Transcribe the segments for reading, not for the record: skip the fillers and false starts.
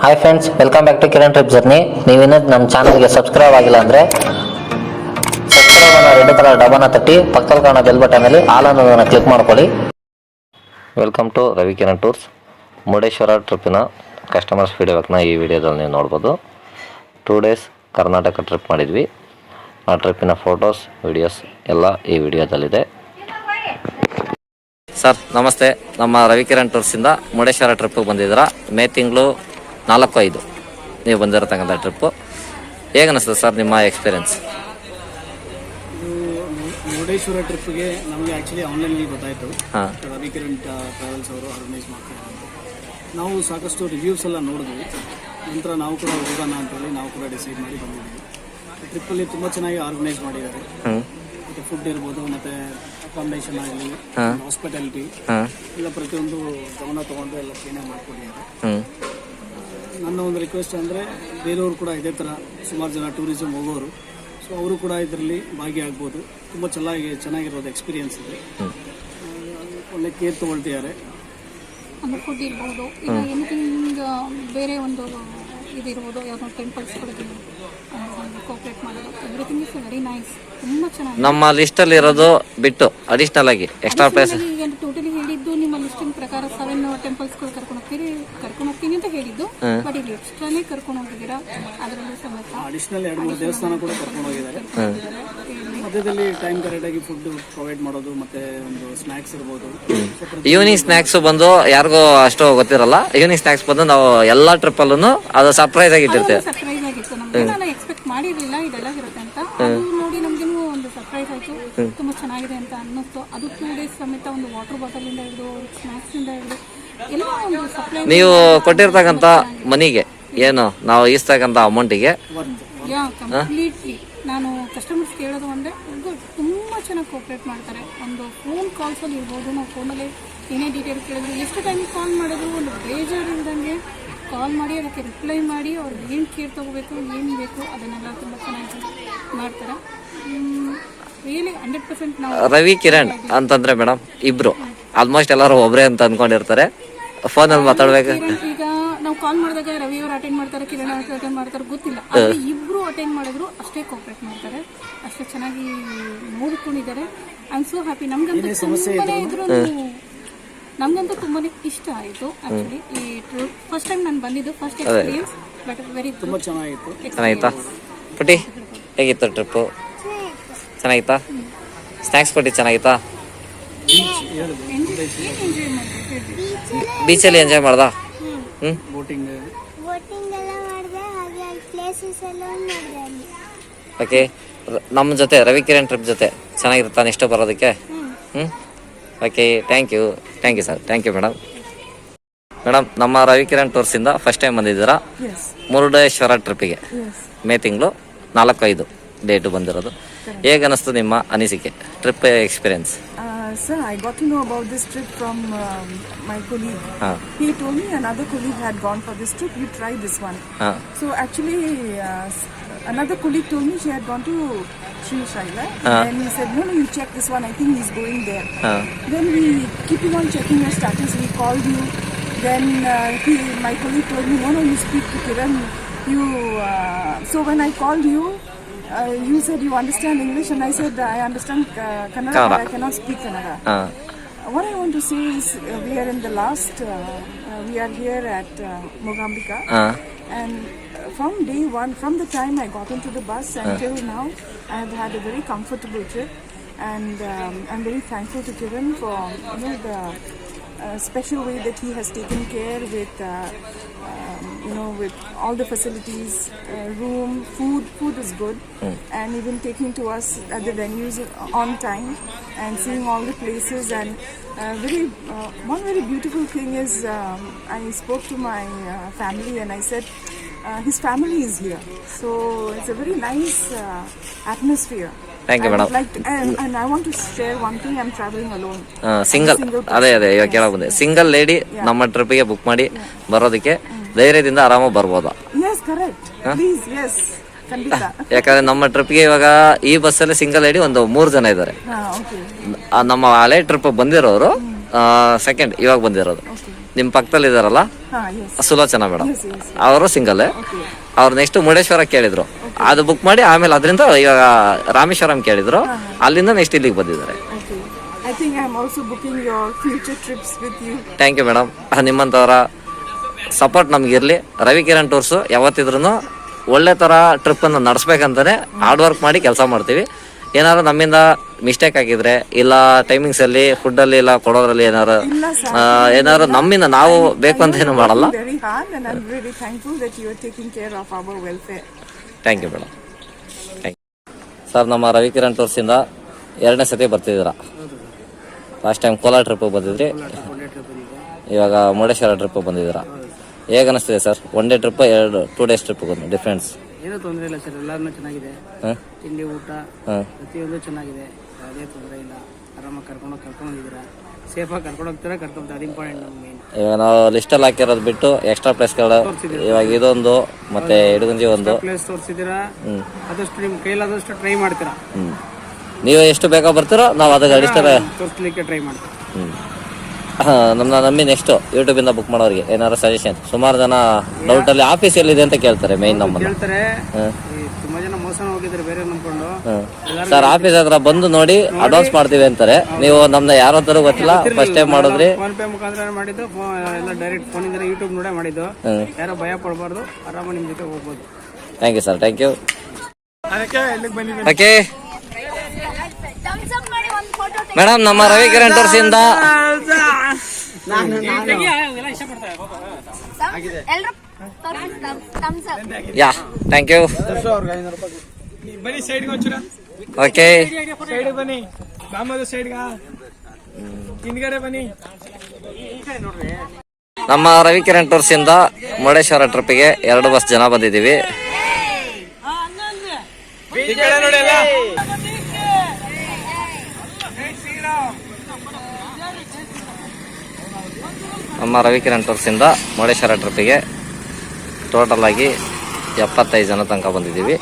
Hi friends, welcome back to Kiran trip journey. ನೀವಿನ್ನೂ ನಮ್ಮ ಚಾನಲ್ಗೆ ಸಬ್ಸ್ಕ್ರೈಬ್ ಆಗಿಲ್ಲ ಅಂದರೆ ಸಬ್ಸ್ಕ್ರೈಬ್ ಅನ್ನೋ ರೆಡ್ ಕಲರ್ ಡಬ್ಬನ ತಟ್ಟಿ ಪಕ್ಕದಲ್ಲಿ ಕಾಣೋ ಬೆಲ್ ಬಟನಲ್ಲಿ ಆಲ್ ಅನ್ನೋದನ್ನು ಕ್ಲಿಕ್ ಮಾಡ್ಕೊಳ್ಳಿ. Welcome to Ravi Kiran tours. Murudeshwar ಟ್ರಿಪ್ಪಿನ ಕಸ್ಟಮರ್ಸ್ ಫೀಡ್ಬ್ಯಾಕ್ನ ಈ ವಿಡಿಯೋದಲ್ಲಿ ನೀವು ನೋಡ್ಬೋದು. 2 days ಕರ್ನಾಟಕ ಟ್ರಿಪ್ ಮಾಡಿದ್ವಿ. ಆ ಟ್ರಿಪ್ಪಿನ ಫೋಟೋಸ್, ವಿಡಿಯೋಸ್ ಎಲ್ಲ ಈ ವಿಡಿಯೋದಲ್ಲಿದೆ. ಸರ್ ನಮಸ್ತೆ, ನಮ್ಮ ರವಿ ಕಿರಣ್ ಟೂರ್ಸಿಂದ ಮುರುಡೇಶ್ವರ ಟ್ರಿಪ್ಪಿಗೆ ಬಂದಿದ್ದೀರಾ. ಮೇ ತಿಂಗಳು 4-5 ನೀವು ಬಂದಿರತಕ್ಕಂಥ ಟ್ರಿಪ್ಪು. ಹೇಗೆ ಅನಿಸ್ತದೆ ಸರ್ ನಿಮ್ಮ ಎಕ್ಸ್ಪೀರಿಯನ್ಸ್? ಮುರುಡೇಶ್ವರ ಟ್ರಿಪ್ಗೆ ನಮಗೆ ಆ್ಯಕ್ಚುಲಿ ಆನ್ಲೈನಲ್ಲಿ ಗೊತ್ತಾಯಿತು. ರವಿ ಕಿರಣ್ ಟ್ರಾವೆಲ್ಸ್ ಅವರು ಆರ್ಗನೈಸ್ ಮಾಡ್ತಾರೆ. ನಾವು ಸಾಕಷ್ಟು ರಿವ್ಯೂಸ್ ಎಲ್ಲ ನೋಡಿದ್ವಿ. ನಂತರ ನಾವು ಕೂಡ ಹೋಗೋಣ ಅಂತೇಳಿ ನಾವು ಕೂಡ ಡಿಸೈಡ್ ಮಾಡಿ ಬಂದಿದ್ದೀವಿ. ಟ್ರಿಪ್ಪಲ್ಲಿ ತುಂಬ ಚೆನ್ನಾಗಿ ಆರ್ಗನೈಸ್ ಮಾಡಿದ್ದಾರೆ. ಮತ್ತು ಫುಡ್ ಇರ್ಬೋದು, ಮತ್ತು ಅಕಾಮಿಡೇಷನ್ ಆಗಲಿ, ಹಾಸ್ಪಿಟಾಲಿಟಿ ಎಲ್ಲ ಪ್ರತಿಯೊಂದು ಗಮನ ತೊಗೊಂಡು ಎಲ್ಲ ಕ್ಲೀನಾಗಿ ಮಾಡ್ಕೊಂಡಿದ್ದಾರೆ. ನನ್ನ ಒಂದು ರಿಕ್ವೆಸ್ಟ್ ಅಂದರೆ ಬೇರೆಯವರು ಕೂಡ ಇದೇ ಥರ ಸುಮಾರು ಜನ ಟೂರಿಸಮ್ ಹೋಗೋರು, ಸೊ ಅವರು ಕೂಡ ಇದರಲ್ಲಿ ಭಾಗಿಯಾಗ್ಬೋದು. ತುಂಬ ಚೆನ್ನಾಗಿರೋದು ಎಕ್ಸ್ಪೀರಿಯನ್ಸ್ ಇದೆ. ಒಳ್ಳೆ ಕೇರ್ ತೊಗೊಳ್ತಿದ್ದಾರೆ. ಅಂದರೆ ಫುಡ್ ಇರ್ಬೋದು, ಈಗ ಎನಿಥಿಂಗ್ ಬೇರೆ ಒಂದು ಇದಿರ್ಬೋದು, ಯಾವ್ದೋ ಟೆಂಪಲ್ಸ್ಗಳಿಗೆ ಕೋಆಪ್ರೇಟ್ ಮಾಡೋದು, ಎವ್ರಿಥಿಂಗ್ ಇಸ್ ವೆರಿ ನೈಸ್. ತುಂಬ ಚೆನ್ನಾಗಿ ನಮ್ಮ ಲಿಸ್ಟಲ್ಲಿ ಇರೋದು ಬಿಟ್ಟು ಅಡಿಷ್ನಲ್ ಆಗಿ ಎಕ್ಸ್ಟ್ರಾ ಪ್ಲೇಸ್ ಈಗ ಟೋಟಲಿ ಹೇಳಿದ್ದು ನಿಮ್ಮ ಲಿಸ್ಟಿನ ಪ್ರಕಾರ 7 ಟೆಂಪಲ್ಸ್ಗಳು ಕರ್ಕೊಂಡು ಹೋಗ್ತೀನಿ ಅಂತ ಹೇಳಿದ್ದು. ಬಟ್ ಇಲ್ಲಿ ಎಕ್ಸ್ಟ್ರಾನೇ ಕರ್ಕೊಂಡು ಹೋಗಿದ್ದೀರಾ. ಅದರಲ್ಲೂ ಸಮೇತ ಅಡಿಷನಲ್ 2-3 ದೇವಸ್ಥಾನ ಕೂಡ ಕರ್ಕೊಂಡು ಹೋಗಿದ್ದಾರೆ. ಮಧ್ಯದಲ್ಲಿ ಟೈಮ್ ಕರೆಕ್ಟಾಗಿ ಫುಡ್ ಪ್ರೊವೈಡ್ ಮಾಡೋದು, ಮತ್ತೆ ಒಂದು ಸ್ನ್ಯಾಕ್ಸ್ ಇರ್ಬೋದು. ಈವ್ನಿಂಗ್ ಸ್ನ್ಯಾಕ್ಸ್ ಬಂದು ಯಾರಿಗೂ ಅಷ್ಟು ಗೊತ್ತಿರಲ್ಲ. ಈವ್ನಿಂಗ್ ಸ್ನ್ಯಾಕ್ಸ್ ಬಂದು ನಾವು ಎಲ್ಲಾ ಟ್ರಿಪ್ಪಲ್ಲೂ ಅದು ಸರ್ಪ್ರೈಸ್ ಆಗಿ ಇಟ್ಟಿರ್ತೇವೆ. ಸರ್ಪ್ರೈಸ್ ಆಗಿತ್ತು ನಮ್ಗೆ. ನಾನು ಎಕ್ಸ್ಪೆಕ್ಟ್ ಮಾಡಿರಲಿಲ್ಲ ಇದೆಲ್ಲ ಇರುತ್ತೆ ಅಂತ. ಅದು ನೋಡಿ ನಮ್ಗೇನು ಒಂದು ಸರ್ಪ್ರೈಸ್ ಆಯಿತು. ತುಂಬ ಚೆನ್ನಾಗಿದೆ ಅಂತ ಅನ್ನಿಸ್ತು. ಅದು 2 days ಸಮೇತ ಒಂದು ವಾಟರ್ ಬಾಟಲ್ ಇಂದ ಹಿಡಿದು ಸ್ನ್ಯಾಕ್ಸ್ ಇಂದ ಹಿಡಿದು ಎಲ್ಲ ಒಂದು ಸರ್ಪ್ರೈಸ್. ನೀವು ಕೊಟ್ಟಿರ್ತಕ್ಕಂಥ ಮನಿಗೆ ಏನು ನಾವು ಈಸ್ತಕ್ಕಂಥ ಅಮೌಂಟಿಗೆ ಕಂಪ್ಲೀಟ್ಲಿ ನಾನು ಕಸ್ಟಮರ್ಸ್ ಕೇಳೋದು ಅಂದರೆ ಗುಡ್, ತುಂಬ ಚೆನ್ನಾಗಿ ಕೋಆಪ್ರೇಟ್ ಮಾಡ್ತಾರೆ. ಒಂದು ಫೋನ್ ಕಾಲ್ಸಲ್ಲಿ ಇರ್ಬೋದು, ನಾವು ಫೋನಲ್ಲಿ ಏನೇ ಡೀಟೇಲ್ಸ್ ಕೇಳಿದ್ರು, ಎಷ್ಟು ಟೈಮ್ ಕಾಲ್ ಮಾಡಿದ್ರು ಒಂದು ಬೇಜಾರು ಇಲ್ದಂಗೆ ಕಾಲ್ ಮಾಡಿ ಅದಕ್ಕೆ ರಿಪ್ಲೈ ಮಾಡಿ ಅವ್ರಿಗೆ ಏನು ಕೇರ್ ತೊಗೋಬೇಕು, ಏನು ಬೇಕು ಅದನ್ನೆಲ್ಲ ತುಂಬ ಚೆನ್ನಾಗಿ ಮಾಡ್ತಾರೆ. ರಿಯಲಿ 100% ನಾವು ರವಿ ಕಿರಣ್ ಅಂತಂದ್ರೆ ಮೇಡಮ್ ಇಬ್ರು ಆಲ್ಮೋಸ್ಟ್ ಎಲ್ಲರೂ ಒಬ್ರೇ ಅಂತ ಅನ್ಕೊಂಡಿರ್ತಾರೆ. ಫೋನಲ್ಲಿ ಮಾತಾಡ್ಬೇಕು. ಈಗ ನಾವು ಕಾಲ್ ಮಾಡಿದಾಗ ರವಿ ಅವರು ಅಟೆಂಡ್ ಮಾಡ್ತಾರೆ, ಕಿರಣ್ ಅವರು ಅಟೆಂಡ್ ಮಾಡ್ತಾರೆ ಗೊತ್ತಿಲ್ಲ. ಆದರೆ ಇಬ್ರು ಅಟೆಂಡ್ ಮಾಡಿದ್ರು ಅಷ್ಟೇ ಕೋಆಪ್ರೇಟ್ ಮಾಡ್ತಾರೆ, ಅಷ್ಟೇ ಚೆನ್ನಾಗಿ ನೋಡ್ಕೊಂಡಿದ್ದಾರೆ. I am so happy. ನಮ್ಗಂತೂ ತುಂಬಾನೇ ಇದ್ರು, ನಮ್ಗಂತೂ ತುಂಬಾನೇ ಇಷ್ಟ ಆಯಿತು. ಆಕ್ಚುಲಿ ಈ ಟ್ರಿಪ್ ಫಸ್ಟ್ ಟೈಮ್ ನಾನು ಬಂದಿದ್ದು, ಫಸ್ಟ್ ಎಕ್ಸ್ಪೀರಿಯನ್ಸ್. ಬಟ್ ವೆರಿ ತುಂಬ ಚೆನ್ನಾಗಿತ್ತು. ಚೆನ್ನಾಗಿತ್ತಾ ಪುಟಿ? ಹೇಗಿತ್ತು ಟ್ರಿಪ್ಪು? ಚೆನ್ನಾಗಿತ್ತಾ? ಸ್ನ್ಯಾಕ್ಸ್ ಪುಟಿ ಚೆನ್ನಾಗಿತ್ತಾ? ಎಂಜಾಯ್ ಮಾಡಿದ್ವಿ. ಬೀಚಲ್ಲಿ ಎಂಜಾಯ್ ಮಾಡ್ದಾ? ಬೋಟಿಂಗ್ ಎಲ್ಲ ಮಾಡಿದೆ, ಹಾಗೆ ಪ್ಲೇಸಸ್ ಎಲ್ಲ ನೋಡಿದೆ ಅಲ್ಲಿ. ಓಕೆ, ನಮ್ಮ ಜೊತೆ ರವಿ ಕಿರಣ್ ಟ್ರಿಪ್ ಜೊತೆ ಚೆನ್ನಾಗಿರುತ್ತಾ ಇಷ್ಟ ಬರೋದಕ್ಕೆ? Okay, thank you sir. Thank you madam. ನಮ್ಮ ರವಿ ಕಿರಣ್ ಟೂರ್ಸಿಂದ ಫಸ್ಟ್ ಟೈಮ್ ಬಂದಿದ್ದೀರಾ ಮುರುಡೇಶ್ವರ ಟ್ರಿಪ್ಪಿಗೆ. ಮೇ ತಿಂಗಳು 4-5 ಡೇಟು ಬಂದಿರೋದು. ಹೇಗೆ ಅನಿಸ್ತು ನಿಮ್ಮ ಅನಿಸಿಕೆ, trip experience? Sir, I got to know about this trip from my colleague. He told me another colleague had gone for this trip. You try this one. So actually, another colleague told me she had gone to Sri Shaila. And he said, no, you check this one. I think he's going there. Then we keeping on checking your status. We called you. Then my colleague told me, no, you speak to Kiran. So when I called you, you said you understand English, and I said I understand Kannada, but I cannot speak Kannada. What I want to say is we are in the last, we are here at Mogambika, and from day one, from the time I got into the bus until now, I have had a very comfortable trip, and I'm very thankful to Kiran for the special way that he has taken care with with all the facilities, room, food is good, and even taking to us at the venues on time and seeing all the places. And one very beautiful thing is I spoke to my family and I said his family is here, so it's a very nice atmosphere. Thank you madam. And I want to share one thing. I'm traveling alone. Single ಅದೇ ಇವಾಗ ಕೇಳಕ್ ಬಂದೆ. Single lady ನಮ್ಮ ಟ್ರಿಪ್ಪಿಗೆ book ಮಾಡಿ ಬರೋದಕ್ಕೆ ಧೈರ್ಯದಿಂದ ಆರಾಮಾಗಿ ಬರ್ಬೋದಾ? Yes, correct. Please, yes. ಯಾಕಂದ್ರೆ ನಮ್ಮ ಟ್ರಿಪ್ಗೆ ಇವಾಗ ಈ ಬಸ್ಸಲ್ಲಿ ಸಿಂಗಲ್ ಲೇಡಿ ಒಂದು 3 ಜನ ಇದ್ದಾರೆ. ನಮ್ಮ ಹಳೆ ಟ್ರಿಪ್ ಬಂದಿರೋರು ಸೆಕೆಂಡ್ ಇವಾಗ ಬಂದಿರೋದು. ನಿಮ್ಮ ಪಕ್ಕದಲ್ಲಿ ಇದಾರಲ್ಲ yes. Sulochana madam, Yes, yes. ಅವರು ಸಿಂಗಲ್. ಅವ್ರು ನೆಕ್ಸ್ಟ್ ಮುರುಡೇಶ್ವರ ಕೇಳಿದ್ರು, ಅದು ಬುಕ್ ಮಾಡಿ ಆಮೇಲೆ ಅದರಿಂದ ಇವಾಗ ರಾಮೇಶ್ವರಂ ಕೇಳಿದ್ರು, ಅಲ್ಲಿಂದ ನೆಕ್ಸ್ಟ್ ಇಲ್ಲಿಗೆ ಬಂದಿದ್ದಾರೆ. Okay. I think I'm also booking your future trips with you. Thank you madam. ನಿಮ್ಮಂಥವರ ಸಪೋರ್ಟ್ ನಮಗಿರಲಿ. ರವಿಕಿರಣ್ ಟೂರ್ಸು ಯಾವತ್ತಿದ್ರೂ ಒಳ್ಳೆ ಥರ ಟ್ರಿಪ್ಪನ್ನು ನಡೆಸ್ಬೇಕಂತಾನೆ ಹಾರ್ಡ್ ವರ್ಕ್ ಮಾಡಿ ಕೆಲಸ ಮಾಡ್ತೀವಿ. ಏನಾದ್ರು ನಮ್ಮಿಂದ ಮಿಸ್ಟೇಕ್ ಆಗಿದ್ರೆ ಇಲ್ಲ ಟೈಮಿಂಗ್ಸಲ್ಲಿ ಫುಡ್ಡಲ್ಲಿ ಇಲ್ಲ ಕೊಡೋದ್ರಲ್ಲಿ ಏನಾದ್ರು ನಮ್ಮಿಂದ ನಾವು ಬೇಕು ಅಂತ ಏನು ಮಾಡಲ್ಲ. Very hard, and I'm really thankful that you are taking care of our welfare. Thank you madam. Thank you sir. ನಮ್ಮ ರವಿಕಿರಣ್ ಟೂರ್ಸಿಂದ 2ನೇ ಸತಿ ಬರ್ತಿದ್ದೀರಾ. ಲಾಸ್ಟ್ ಟೈಮ್ ಕೋಲಾರ ಟ್ರಿಪ್ಪಿಗೆ ಬಂದಿದ್ರಿ, ಇವಾಗ ಮುರುಡೇಶ್ವರ ಟ್ರಿಪ್ಪಿಗೆ ಬಂದಿದ್ದೀರಾ. ಹೇಗೆ ಅನಿಸ್ತಿದೆ ಸರ್? 1 ಡೇ ಟ್ರಿಪ್ 2 ಡೇಸ್ ಟ್ರಿಪ್ಪಿಗೆ ಒಂದು ಡಿಫ್ರೆನ್ಸ್? ಏನೂ ತೊಂದರೆ ಇಲ್ಲ ಸರ್, ಎಲ್ಲರೂ ಚೆನ್ನಾಗಿದೆ. ತಿಂಡಿ ಊಟ ಪ್ರತಿಯೊಂದು ಚೆನ್ನಾಗಿದೆ, ಯಾವುದೇ ತೊಂದರೆ ಇಲ್ಲ. ಆರಾಮಾಗಿ ಕರ್ಕೊಂಡೋಗಿದ್ದೀರಾ, ಸೇಫಾಗಿ ಕರ್ಕೊಂಡೋಗ್ತೀರಾ, ಕರ್ಕೊಂಡ್ರೆ ಅದು ಇಂಪಾರ್ಟೆಂಟ್ ನಮ್ಗೆ. ಇವಾಗ ನಾವು ಲಿಸ್ಟಲ್ಲಿ ಹಾಕಿರೋದು ಬಿಟ್ಟು ಎಕ್ಸ್ಟ್ರಾ ಪ್ಲೇಸ್ಗಳು ಇವಾಗ ಇದೊಂದು ಮತ್ತೆ ಇಡಗುಂಜಿ ಒಂದು ಪ್ಲೇಸ್ ತೋರಿಸಿದ್ದೀರಾ. ಆದಷ್ಟು ನಿಮ್ಮ ಕೈಲಾದಷ್ಟು ಟ್ರೈ ಮಾಡ್ತೀರಾ. ನೀವು ಎಷ್ಟು ಬೇಗ ಬರ್ತೀರೋ ನಾವು ಅದಕ್ಕೆ ಅಡಿಸ್ಟಲ್ಲ ತೋರಿಸ್ಲಿಕ್ಕೆ ಟ್ರೈ ಮಾಡ್ತೀರಾ. ನಮ್ಮನ್ನ ನಂಬಿ ನೆಕ್ಸ್ಟ್ ಯೂಟ್ಯೂಬಿಂದ ಬುಕ್ ಮಾಡೋರಿಗೆ ಏನಾದ್ರು ಸಜೆಷನ್? ಸುಮಾರು ಜನ ಡೌಟಲ್ಲಿ ಆಫೀಸ್ ಎಲ್ಲಿದೆ ಅಂತ ಕೇಳ್ತಾರೆ, ಮೇನ್ ನಮ್ಮನ್ನ ಹೇಳ್ತಾರೆ. ತುಂಬಾ ಜನ ಮೋಸ ಹೋಗಿದ್ದಾರೆ ಬೇರೆ ನಂಬ್ಕೊಂಡು. ಸರ್ ಆಫೀಸ್ ಹತ್ರ ಬಂದು ನೋಡಿ ಅಡ್ವಾನ್ಸ್ ಮಾಡ್ತೀವಿ ಅಂತಾರೆ. ನೀವು ನಮ್ನ ಯಾರೋ ತರ ಗೊತ್ತಿಲ್ಲ, ಫಸ್ಟ್ ಟೈಮ್ ಮಾಡಿದ್ರಿ. ಫೋನ್ ಪೇ ಮುಖಾಂತರ ಮಾಡಿದ್ದು, ಎಲ್ಲ ಡೈರೆಕ್ಟ್ ಫೋನಿಂದ ಯೂಟ್ಯೂಬ್ ನೋಡೇ ಮಾಡಿದ್ದು. ಯಾರೋ ಭಯ ಪಡಬಾರ್ದು, ಆರಾಮಾಗಿ ನಿಮ್ ಜೊತೆ ಹೋಗ್ಬೋದು. Thank you sir, thank you. Okay madam, ನಮ್ಮ ರವಿಕಿರಣ್ ಟೂರ್ಸಿಂದ ಯಾ ಥ್ಯಾಂಕ್ ಯು. ಓಕೆ ನಮ್ಮ ರವಿಕಿರಣ್ ಟೂರ್ಸಿಂದ ಮುರುಡೇಶ್ವರ ಟ್ರಿಪ್ಪಿಗೆ 2 ಬಸ್ ಜನ ಬಂದಿದ್ದೀವಿ. ನಮ್ಮ ರವಿಕಿರಣ್ ಟೂರ್ಸಿಂದ ಮುರುಡೇಶ್ವರ ಟ್ರಿಪ್ಪಿಗೆ ಟೋಟಲ್ ಆಗಿ 75 ಜನ ತನಕ ಬಂದಿದ್ದೀವಿ.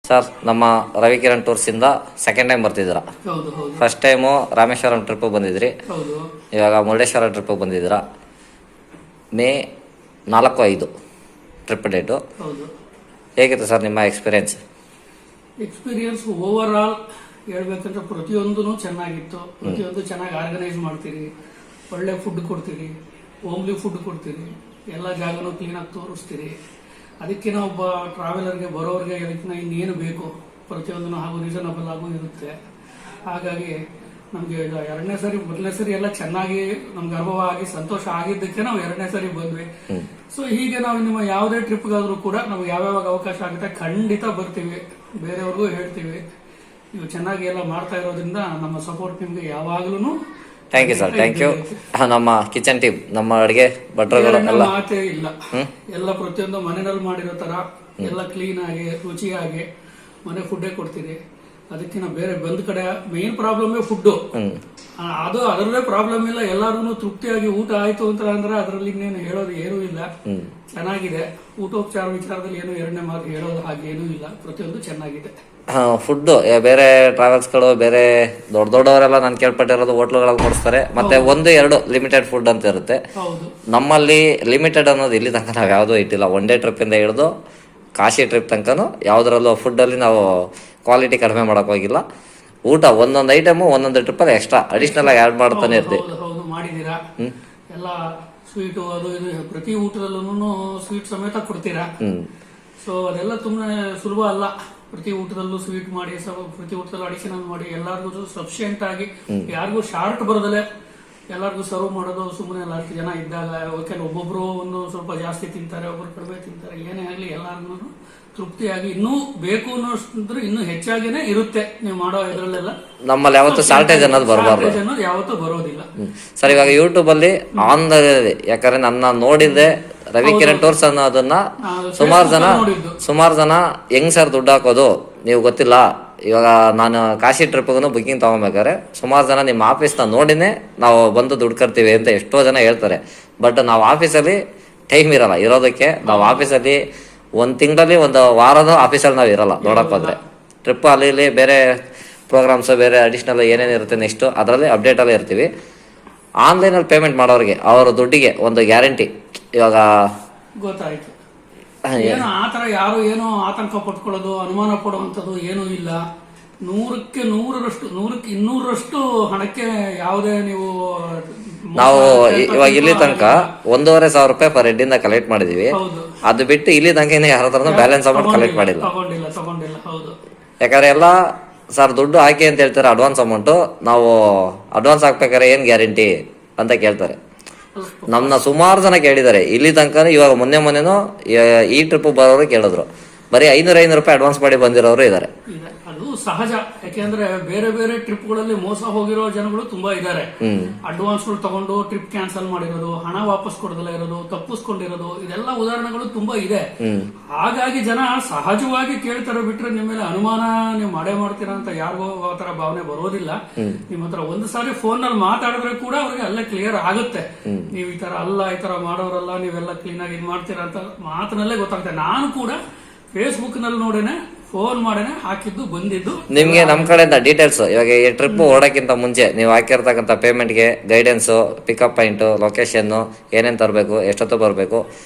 ಸರ್, ನಮ್ಮ ರವಿಕಿರಣ್ ಟೂರ್ಸಿಂದ 2nd ಟೈಮ್ ಬರ್ತಿದ್ದೀರಾ. ಫಸ್ಟ್ ಟೈಮು ರಾಮೇಶ್ವರಂ ಟ್ರಿಪ್ಪಿಗೆ ಬಂದಿದ್ರಿ, ಇವಾಗ ಮುರುಡೇಶ್ವರ ಟ್ರಿಪ್ಪಿಗೆ ಬಂದಿದ್ದೀರಾ. May 4-5 trip date. ಹೇಗಿತ್ತು ಸರ್ ನಿಮ್ಮ ಎಕ್ಸ್ಪೀರಿಯನ್ಸ್? ಓವರ್ ಆಲ್ ಹೇಳ್ಬೇಕಂದ್ರೆ ಪ್ರತಿಯೊಂದೂ ಚೆನ್ನಾಗಿತ್ತು. ಪ್ರತಿಯೊಂದು ಚೆನ್ನಾಗಿ ಆರ್ಗನೈಸ್ ಮಾಡ್ತೀರಿ, ಒಳ್ಳೆ ಫುಡ್ ಕೊಡ್ತೀರಿ, ಹೋಮ್ಲಿ ಫುಡ್ ಕೊಡ್ತೀರಿ, ಎಲ್ಲ ಜಾಗನೂ ಕ್ಲೀನಾಗಿ ತೋರಿಸ್ತೀರಿ. ಅದಕ್ಕೆ ನಾವು ಒಬ್ಬ ಟ್ರಾವೆಲರ್ಗೆ ಬರೋರಿಗೆ ಇದಕ್ಕೆ ಇನ್ನೇನು ಬೇಕು ಪ್ರತಿಯೊಂದೂ ಹಾಗೂ ರೀಸನಬಲ್ ಆಗೂ ಇರುತ್ತೆ. ಹಾಗಾಗಿ ನಮಗೆ 2ನೇ ಸರಿ 1ನೇ ಸರಿ ಎಲ್ಲ ಚೆನ್ನಾಗಿ ನಮ್ಗೆ ಅನುಭವ ಆಗಿ ಸಂತೋಷ ಆಗಿದ್ದಕ್ಕೆ ನಾವು 2ನೇ ಸರಿ ಬಂದ್ವಿ. ಸೊ ಹೀಗೆ ನಾವು ನಿಮ್ಮ ಯಾವುದೇ ಟ್ರಿಪ್ಗಾದ್ರೂ ಕೂಡ ನಾವು ಯಾವ್ಯಾವಾಗ ಅವಕಾಶ ಆಗುತ್ತೆ ಖಂಡಿತ ಬರ್ತೀವಿ, ಬೇರೆಯವ್ರಿಗೂ ಹೇಳ್ತೀವಿ. ನೀವು ಚೆನ್ನಾಗಿ ಎಲ್ಲ ಮಾಡ್ತಾ ಇರೋದ್ರಿಂದ ನಮ್ಮ ಸಪೋರ್ಟ್ ನಿಮ್ಗೆ ಯಾವಾಗ್ಲೂ. Thank you sir, thank you. ನಮ್ಮ ಕಿಚನ್ ಟೀಮ್, ನಮ್ಮ ಅಡುಗೆ ಭಟ್ರುಗಳು ಎಲ್ಲ ಮಾತೇ ಇಲ್ಲ, ಎಲ್ಲ ಪ್ರತಿಯೊಂದು ಮನೆಯಲ್ಲಿ ಮಾಡಿರೋ ತರ ಎಲ್ಲ ಕ್ಲೀನ್ ಆಗಿ ರುಚಿಯಾಗಿ ಮನೆ ಫುಡ್ಡೇ ಕೊಡ್ತೀರಿ. ಅದಕ್ಕೆ ನಾವು ಬೇರೆ ಬಂದ ಕಡೆ ಮೇನ್ ಪ್ರಾಬ್ಲಮ್ ಫುಡ್, ಅದು ಅದರಲ್ಲೇ ಪ್ರಾಬ್ಲಮ್ ಇಲ್ಲ. ಎಲ್ಲಾರು ತೃಪ್ತಿಯಾಗಿ ಊಟ ಆಯ್ತು ಅಂತ ಅಂದ್ರೆ ಅದರಲ್ಲಿ ಇನ್ನೇನು ಹೇಳೋದು ಏನೂ ಇಲ್ಲ. ಚೆನ್ನಾಗಿದೆ ಊಟೋಪಚಾರ ವಿಚಾರದಲ್ಲಿ ಏನು 2ನೇ ಮಾತು ಹೇಳೋದು ಹಾಗೆ ಏನೂ ಇಲ್ಲ, ಪ್ರತಿಯೊಂದು ಚೆನ್ನಾಗಿದೆ. ಫುಡ್ ಬೇರೆ ಟ್ರಾವೆಲ್ಸ್ಗಳು ಬೇರೆ ದೊಡ್ಡವರೆಲ್ಲ ನಾನು ಕೇಳ್ಪಟ್ಟಿರೋದು ಹೋಟ್ಲುಗಳಲ್ಲಿ ಕೊಡಿಸ್ತಾರೆ, ಮತ್ತೆ 1-2 ಲಿಮಿಟೆಡ್ ಫುಡ್ ಅಂತ ಇರುತ್ತೆ. ನಮ್ಮಲ್ಲಿ ಲಿಮಿಟೆಡ್ ಅನ್ನೋದು ಇಲ್ಲಿ ತನಕ ನಾವು ಯಾವುದೂ ಇಟ್ಟಿಲ್ಲ. 1 ಡೇ ಟ್ರಿಪ್ ಇಂದ ಹಿಡಿದು ಕಾಶಿ ಟ್ರಿಪ್ ತನಕನೂ ಯಾವುದರಲ್ಲೂ ಫುಡ್ಡಲ್ಲಿ ನಾವು ಕ್ವಾಲಿಟಿ ಕಡಿಮೆ ಮಾಡಕ್ ಹೋಗಿಲ್ಲ. ಊಟ ಒಂದೊಂದು ಐಟಮು ಒಂದೊಂದು ಟ್ರಿಪ್ಪಲ್ಲಿ ಎಕ್ಸ್ಟ್ರಾ ಅಡಿಷನಲ್ ಆಗಿ ಆಡ್ ಮಾಡ್ತಾನೆ ಇರ್ತೀವಿ. ಮಾಡಿದೀರಾ ಎಲ್ಲ ಸ್ವೀಟು ಅದು ಇದು ಪ್ರತಿ ಊಟದಲ್ಲೂ ಸ್ವೀಟ್ ಸಮೇತ ಕೊಡ್ತೀರಾ. ಸೊ ಅದೆಲ್ಲ ತುಂಬಾ ಸುಲಭ ಅಲ್ಲ. ಪ್ರತಿ ಊಟದಲ್ಲೂ ಸ್ವೀಟ್ ಮಾಡಿ, ಪ್ರತಿ ಊಟದಲ್ಲೂ ಅಡಿಷನಲ್ ಮಾಡಿ, ಎಲ್ಲಾರ್ಗು ಸಫಿಶಿಯಂಟ್ ಆಗಿ, ಯಾರಿಗೂ ಶಾರ್ಟ್ ಬರದಲೆ ಎಲ್ಲಾರ್ಗು ಸರ್ವ್ ಮಾಡೋದು. ಸುಮ್ಮನೆ 4 ಜನ ಇದ್ದಾಗ ಒಬ್ಬೊಬ್ರು ಒಂದು ಸ್ವಲ್ಪ ಜಾಸ್ತಿ ತಿಂತಾರೆ, ಒಬ್ಬರು ಕಡಿಮೆ ತಿಂತಾರೆ. ಏನೇ ಆಗ್ಲಿ ಎಲ್ಲಾರ್ಗು ತೃಪ್ತಿಯಾಗಿ ಇನ್ನೂ ಬೇಕು ಅನ್ನೋಷ್ಟು ಇನ್ನೂ ಹೆಚ್ಚಾಗಿನೇ ಇರುತ್ತೆ ನೀವು ಮಾಡೋ ಇದ್ರಲ್ಲೆಲ್ಲ. ನಮ್ಮಲ್ಲಿ ಯಾವತ್ತೂ ಶಾರ್ಟೇಜ್ ಅನ್ನೋದು ಬರಬಾರ್ದು, ಯಾವತ್ತೂ ಬರೋದಿಲ್ಲ ಸರ್. ಇವಾಗ ಯೂಟ್ಯೂಬ್ ಅಲ್ಲಿ ಆನ್ ದ, ಯಾಕಂದ್ರೆ ನನ್ನ ನೋಡಿದ್ದೆ ರವಿಕಿರಣ್ ಟೂರ್ಸ್ ಅನ್ನೋದನ್ನ ಸುಮಾರು ಜನ ಹೆಂಗ್ ಸರ್ ದುಡ್ಡು ಹಾಕೋದು ನೀವು ಗೊತ್ತಿಲ್ಲ. ಇವಾಗ ನಾನು ಕಾಶಿ ಟ್ರಿಪ್ಗೂ ಬುಕಿಂಗ್ ತಗೊಬೇಕಾದ್ರೆ ಸುಮಾರು ಜನ ನಿಮ್ಮ ಆಫೀಸ್ನ ನೋಡಿನೇ ನಾವು ಬಂದು ದುಡ್ಡು ಕಟ್ತೀವಿ ಅಂತ ಎಷ್ಟೋ ಜನ ಹೇಳ್ತಾರೆ. ಬಟ್ ನಾವು ಆಫೀಸಲ್ಲಿ ಟೈಮ್ ಇರಲ್ಲ ಇರೋದಕ್ಕೆ. ನಾವು ಆಫೀಸಲ್ಲಿ 1 ತಿಂಗಳಲ್ಲಿ 1 ವಾರದ ಆಫೀಸಲ್ಲಿ ನಾವು ಇರಲ್ಲ ನೋಡಕ್ ಹೋದ್ರೆ. ಟ್ರಿಪ್ ಅಲ್ಲಿ ಬೇರೆ ಪ್ರೋಗ್ರಾಮ್ಸ್ ಬೇರೆ ಅಡಿಷ್ನಲ್ ಏನೇನು ಇರುತ್ತೆ ನೆಕ್ಸ್ಟು ಅದರಲ್ಲಿ ಅಪ್ಡೇಟಲ್ಲೇ ಇರ್ತೀವಿ. ಆನ್ಲೈನಲ್ಲಿ ಪೇಮೆಂಟ್ ಮಾಡೋರಿಗೆ ಅವರ ದುಡ್ಡಿಗೆ ಒಂದು ಗ್ಯಾರಂಟಿ. ಇವಾಗ ಗೊತ್ತಾಯ್ತು. ಏನು ಆ ಥರ ಯಾರು ಏನೋ ಆತಂಕ ಪಟ್ಕೊಳ್ಳೋದು, ಅನುಮಾನ ಪಡುವಂಥದ್ದು ಏನೂ ಇಲ್ಲ. 100ಕ್ಕೆ 200ರಷ್ಟು ಹಣಕ್ಕೆ ಯಾವುದೇ ನೀವು ನಾವು ಇವಾಗ ಇಲ್ಲಿ ತನಕ 1,500 ರೂಪಾಯಿ ಪರ್ ಹೆಡ್ ಇಂದ ಕಲೆಕ್ಟ್ ಮಾಡಿದೀವಿ. ಅದು ಬಿಟ್ಟು ಇಲ್ಲಿ ತನಕ ಯಾರ ಹತ್ರ ಬ್ಯಾಲೆನ್ಸ್ ಅಮೌಂಟ್ ಕಲೆಕ್ಟ್ ಮಾಡಿಲ್ಲ. ತಗೊಂಡಿಲ್ಲ. ಹೌದು. ಯಾಕಂದ್ರೆ ಎಲ್ಲ ಸರ್ ದುಡ್ಡು ಹಾಕಿ ಅಂತ ಹೇಳ್ತಾರೆ ಅಡ್ವಾನ್ಸ್ ಅಮೌಂಟು. ನಾವು ಅಡ್ವಾನ್ಸ್ ಹಾಕ್ಬೇಕಾದ್ರೆ ಏನ್ ಗ್ಯಾರಂಟಿ ಅಂತ ಕೇಳ್ತಾರೆ. ನಮ್ಮನ್ನ ಸುಮಾರು ಜನ ಕೇಳಿದ್ದಾರೆ ಇಲ್ಲಿ ತನಕ. ಇವಾಗ ಮೊನ್ನೆನೂ ಈ ಟ್ರಿಪ್ ಬರೋರು ಕೇಳಿದ್ರು, ಬರೀ 500 ರೂಪಾಯಿ ಅಡ್ವಾನ್ಸ್ ಮಾಡಿ ಬಂದಿರೋರು ಇದ್ದಾರೆ. ಅದು ಸಹಜ. ಯಾಕೆಂದ್ರೆ ಬೇರೆ ಬೇರೆ ಟ್ರಿಪ್ಗಳಲ್ಲಿ ಮೋಸ ಹೋಗಿರೋ ಜನಗಳು ತುಂಬಾ ಇದ್ದಾರೆ. ಅಡ್ವಾನ್ಸ್ಗಳು ತಗೊಂಡು ಟ್ರಿಪ್ ಕ್ಯಾನ್ಸಲ್ ಮಾಡಿರೋದು, ಹಣ ವಾಪಸ್ ಕೊಡದಲ್ಲ ಇರೋದು, ತಪ್ಪಿಸ್ಕೊಂಡಿರೋದು, ಇದೆಲ್ಲ ಉದಾಹರಣೆಗಳು ತುಂಬಾ ಇದೆ. ಹಾಗಾಗಿ ಜನ ಸಹಜವಾಗಿ ಕೇಳ್ತಾರೆ ಬಿಟ್ರೆ ನಿಮ್ಮ ಮೇಲೆ ಅನುಮಾನ ನೀವು ಮಾಡೇ ಮಾಡ್ತೀರಾ ಅಂತ ಯಾರಿಗೂ ಆ ತರ ಭಾವನೆ ಬರೋದಿಲ್ಲ. ನಿಮ್ಮ ಹತ್ರ ಒಂದು ಸಾರಿ ಫೋನ್ ನಲ್ಲಿ ಮಾತಾಡಿದ್ರೆ ಕೂಡ ಅವ್ರಿಗೆ ಅಲ್ಲೇ ಕ್ಲಿಯರ್ ಆಗುತ್ತೆ. ನೀವು ಈ ತರ ಅಲ್ಲ, ಈ ತರ ಮಾಡೋರಲ್ಲ, ನೀವೆಲ್ಲ ಕ್ಲೀನ್ ಆಗಿ ಇದ್ ಮಾಡ್ತೀರಾ ಅಂತ ಮಾತಿನಲ್ಲೇ ಗೊತ್ತಾಗುತ್ತೆ. ನಾನು ಕೂಡ ಫೇಸ್ಬುಕ್ ನಲ್ಲಿ ನೋಡೇನೆ, ಫೋನ್ ಮಾಡೇನೆ ಹಾಕಿದ್ದು ಬಂದಿದ್ದು. ನಿಮ್ಗೆ ನಮ್ ಕಡೆಯಿಂದ ಡೀಟೇಲ್ಸ್ ಇವಾಗ ಈ ಟ್ರಿಪ್ ಹೊರಡಕ್ಕಿಂತ ಮುಂಚೆ ನೀವು ಹಾಕಿರ್ತಕ್ಕಂಥ ಪೇಮೆಂಟ್ಗೆ ಗೈಡೆನ್ಸ್, ಪಿಕಪ್ ಪಾಯಿಂಟ್, ಲೊಕೇಶನ್, ಏನೇನ್ ತರಬೇಕು, ಎಷ್ಟೊತ್ತು ಬರಬೇಕು,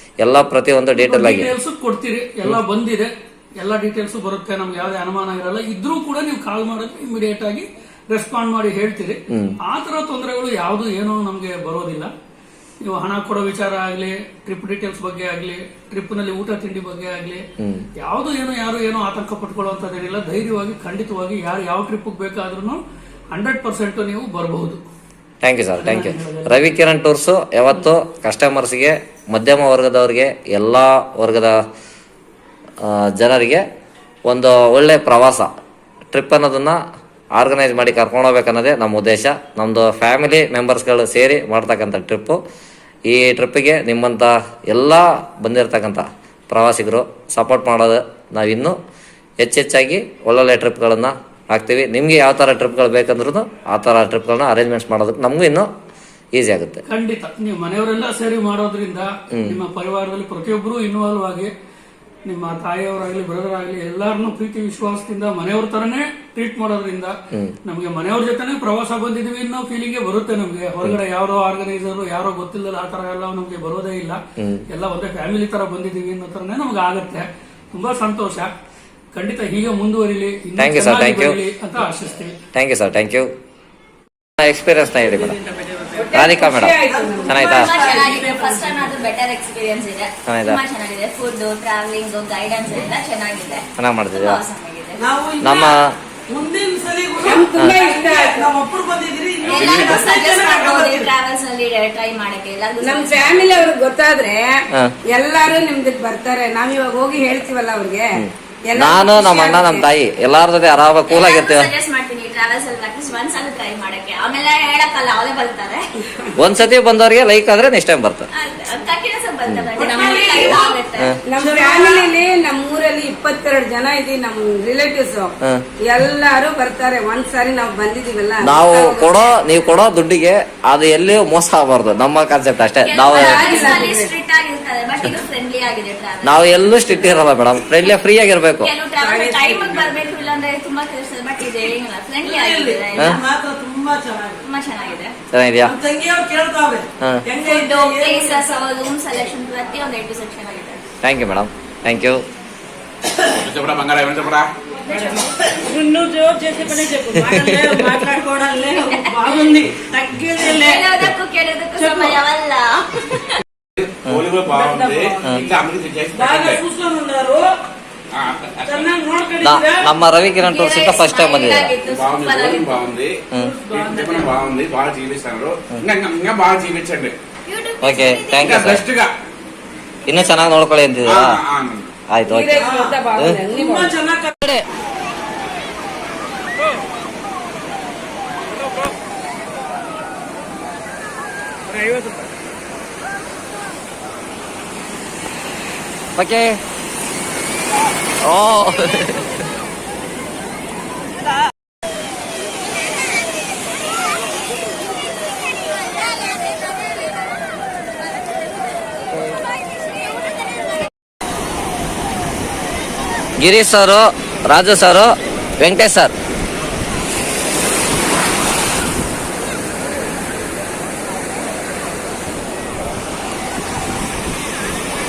ಎಲ್ಲ ಪ್ರತಿಯೊಂದು ಡೀಟೇಲ್ ಆಗಿ ಕೊಡ್ತೀರಿ. ಎಲ್ಲ ಬಂದಿದೆ, ಎಲ್ಲ ಡೀಟೇಲ್ಸ್ ಬರುತ್ತೆ. ನಮ್ಗೆ ಯಾವ್ದೇ ಅನುಮಾನ ಇರಲ್ಲ. ಇದ್ರೂ ಕೂಡ ನೀವು ಕಾಲ್ ಮಾಡಿದ್ರೆ ಇಮಿಡಿಯೇಟ್ ಆಗಿ ರೆಸ್ಪಾಂಡ್ ಮಾಡಿ ಹೇಳ್ತೀರಿ. ಆ ತರ ತೊಂದರೆಗಳು ಯಾವ್ದು ಏನೋ ನಮ್ಗೆ ಬರೋದಿಲ್ಲ. ನೀವು ಹಣ ಕೊಡೋ ವಿಚಾರ ಆಗ್ಲಿ, ಟ್ರಿಪ್ ಡೀಟೇಲ್ಸ್ ಬಗ್ಗೆ ಆಗ್ಲಿ, ಟ್ರಿಪ್ ನಲ್ಲಿ ಊಟ ತಿಂಡಿ ಬಗ್ಗೆ ಆಗ್ಲಿ, ಯಾವ್ದು ಯಾರು ಏನೋ ಆತಂಕ ಪಟ್ಕೊಳ್ಳುವಂತದೇನಿಲ್ಲ. ಧೈರ್ಯವಾಗಿ ಖಂಡಿತವಾಗಿ ಯಾರು ಯಾವ ಟ್ರಿಪ್ ಬೇಕಾದ್ರೂ 100% ನೀವು ಬರಬಹುದು. Thank you sir, thank you. Ravikiran tours ಯಾವತ್ತು ಕಸ್ಟಮರ್ಸ್ಗೆ, ಮಧ್ಯಮ ವರ್ಗದವ್ರಿಗೆ, ಎಲ್ಲ ವರ್ಗದ ಜನರಿಗೆ ಒಂದು ಒಳ್ಳೆ ಪ್ರವಾಸ ಟ್ರಿಪ್ ಅನ್ನೋದನ್ನ ಆರ್ಗನೈಸ್ ಮಾಡಿ ಕರ್ಕೊಂಡು ಹೋಗ್ಬೇಕನ್ನೋದೇ ನಮ್ಮ ಉದ್ದೇಶ. ನಮ್ಮದು ಫ್ಯಾಮಿಲಿ ಮೆಂಬರ್ಸ್ಗಳು ಸೇರಿ ಮಾಡ್ತಕ್ಕಂಥ ಟ್ರಿಪ್ಪು. ಈ ಟ್ರಿಪ್ಪಿಗೆ ನಿಮ್ಮಂಥ ಎಲ್ಲ ಬಂದಿರತಕ್ಕಂಥ ಪ್ರವಾಸಿಗರು ಸಪೋರ್ಟ್ ಮಾಡೋದು ನಾವಿನ್ನೂ ಹೆಚ್ಚೆಚ್ಚಾಗಿ ಒಳ್ಳೊಳ್ಳೆ ಟ್ರಿಪ್ಗಳನ್ನು ಹಾಕ್ತೀವಿ. ನಿಮಗೆ ಯಾವ ಥರ ಟ್ರಿಪ್ಗಳು ಬೇಕಂದ್ರೂ ಆ ಥರ ಟ್ರಿಪ್ಗಳನ್ನ ಅರೇಂಜ್ಮೆಂಟ್ಸ್ ಮಾಡೋದಕ್ಕೆ ನಮಗೂ ಇನ್ನೂ ಈಸಿ ಆಗುತ್ತೆ. ಖಂಡಿತ ನೀವು ಮನೆಯವರೆಲ್ಲ ಸೇರಿ ಮಾಡೋದ್ರಿಂದ ನಿಮ್ಮ ಪರಿವಾರದಲ್ಲಿ ಪ್ರತಿಯೊಬ್ಬರು ಇನ್ವಾಲ್ವ್ ಆಗಿ, ನಿಮ್ಮ ತಾಯಿಯವರಾಗ್ಲಿ, ಬ್ರದರ್ ಆಗ್ಲಿ, ಎಲ್ಲಾರನ್ನೂ ಪ್ರೀತಿ ವಿಶ್ವಾಸದಿಂದ ಮನೆಯವ್ರ ತರನೇ ಟ್ರೀಟ್ ಮಾಡೋದ್ರಿಂದ ನಮ್ಗೆ ಮನೆಯವ್ರ ಜೊತೆನೆ ಪ್ರವಾಸ ಬಂದಿದೀವಿ ಅನ್ನೋ ಫೀಲಿಂಗ್ ಬರುತ್ತೆ ನಮ್ಗೆ. ಹೊರಗಡೆ ಯಾರೋ ಆರ್ಗನೈಸರ್ ಯಾರೋ ಗೊತ್ತಿಲ್ಲದ ಆ ತರ ಎಲ್ಲ ನಮ್ಗೆ ಬರೋದೇ ಇಲ್ಲ. ಎಲ್ಲ ಒಂದೇ ಫ್ಯಾಮಿಲಿ ತರ ಬಂದಿದೀವಿ ಅನ್ನೋ ತರನೇ ನಮ್ಗೆ ಆಗುತ್ತೆ. ತುಂಬಾ ಸಂತೋಷ. ಖಂಡಿತ ಹೀಗೆ ಮುಂದುವರಿಲಿ ಅಂತ ಆಶಿಸ್ತೀವಿ. Thank you sir, thank you. Experience ನ ಹೇಳಿ ಮೇಡಮ್. ರಾಧಿಕಾ ಮೇಡಮ್ ಚೆನ್ನಾಯ್ತಾ? ಚೆನ್ನಾಗಿದೆ. ಫಸ್ಟ್ ಟೈಮ್ ಆದ್ರೂ ಬೆಟರ್ ಎಕ್ಸ್ಪೀರಿಯನ್ಸ್ ಇದೆ. ತುಂಬಾ ಚೆನ್ನಾಗಿದೆ. ಫುಡ್, ಟ್ರಾವೆಲಿಂಗ್, ಗೈಡೆನ್ಸ್ ಎಲ್ಲ ಚೆನ್ನಾಗಿದೆ. ಚೆನ್ನಾಗಿ ಮಾಡ್ತಿದ್ದೀರಾ? ನಮ್ಮ ಮುಂದಿನ ಸಲ ಟ್ರಾವೆಲ್ಸ್ ನಲ್ಲಿ ಟ್ರೈ ಮಾಡಕ್ಕೆ ನಮ್ ಫ್ಯಾಮಿಲಿ ಅವ್ರಿಗೆ ಗೊತ್ತಾದ್ರೆ ಎಲ್ಲಾರು ನಿಮ್ದಕ್ ಬರ್ತಾರೆ. ನಾವ್ ಇವಾಗ ಹೋಗಿ ಹೇಳ್ತೀವಲ್ಲ ಅವ್ರಿಗೆ. ನಾನು, ನಮ್ಮ ಅಣ್ಣ, ನಮ್ಮ ತಾಯಿ ಎಲ್ಲಾರ ಜೊತೆ ಆರಾಮ ಕೂಲ್ ಆಗಿರ್ತೀವಿ. ಸಜೆಸ್ಟ್ ಮಾಡ್ತೀನಿ ಟ್ರಾವೆಲ್ಸ್ ಅಲ್ಲಿ ಅಟ್ಲೀಸ್ಟ್ ಒಂದ್ಸಲ ಟ್ರೈ ಮಾಡಕ್ಕೆ. ಆಮೇಲೆ ಹೇಳಕ್ಕಲ್ಲ, ಅವರೇ ಬರ್ತಾರೆ. ಒಂದ್ಸತಿ ಬಂದವ್ರಿಗೆ ಲೈಕ್ ಆದ್ರೆ ನೆಕ್ಸ್ಟ್ ಟೈಮ್ ಬರ್ತಾರೆ. ನಮ್ ಫ್ಯಾಮಿಲಿಲಿ ನಮ್ ಊರಲ್ಲಿ 22 ಜನ ಇದೀವಿ. ನಮ್ ರಿಲೇಟಿವ್ಸ್ ಎಲ್ಲಾರು ಬರ್ತಾರೆ. ಒಂದ್ಸಾರಿ ನಾವ್ ಬಂದಿದೀವಲ್ಲ, ನೀವು ಕೊಡೋ ದುಡ್ಡಿಗೆ ಅದು ಎಲ್ಲಿಯೂ ಮೋಸ ಆಗಬಾರ್ದು. ನಮ್ಮ ಕಾನ್ಸೆಪ್ಟ್ ಅಷ್ಟೇ. ನಾವು ಎಲ್ಲೂ ಸ್ಟ್ರಿಕ್ಟ್ ಇರಲ್ಲ ಮೇಡಮ್. ಫ್ರೆಂಡ್ಲಿ, ಫ್ರೀ ಆಗಿರ್ಬೇಕು. ಚೆನ್ನಾಗಿದ್ಯಾ? Thank you madam, thank you. ನಮ್ಮ రవికిరణ్ టూర్స్ ఇంకా ఫస్ట్ టైం ಬಂದಿದೆ. బాగుంది, బాగా జీవిస్తారు. ఇంకా బాగా జీవించండి. Okay, thank you sir. ಇನ್ನೂ ಚೆನ್ನಾಗಿ ನೋಡ್ಕೊಳ್ಳಿ ಅಂತಿದ್ದೀರಾ? ಆಯ್ತು, okay. Okay. Oh. Girish sir, Raju sir, Venkatesh sir.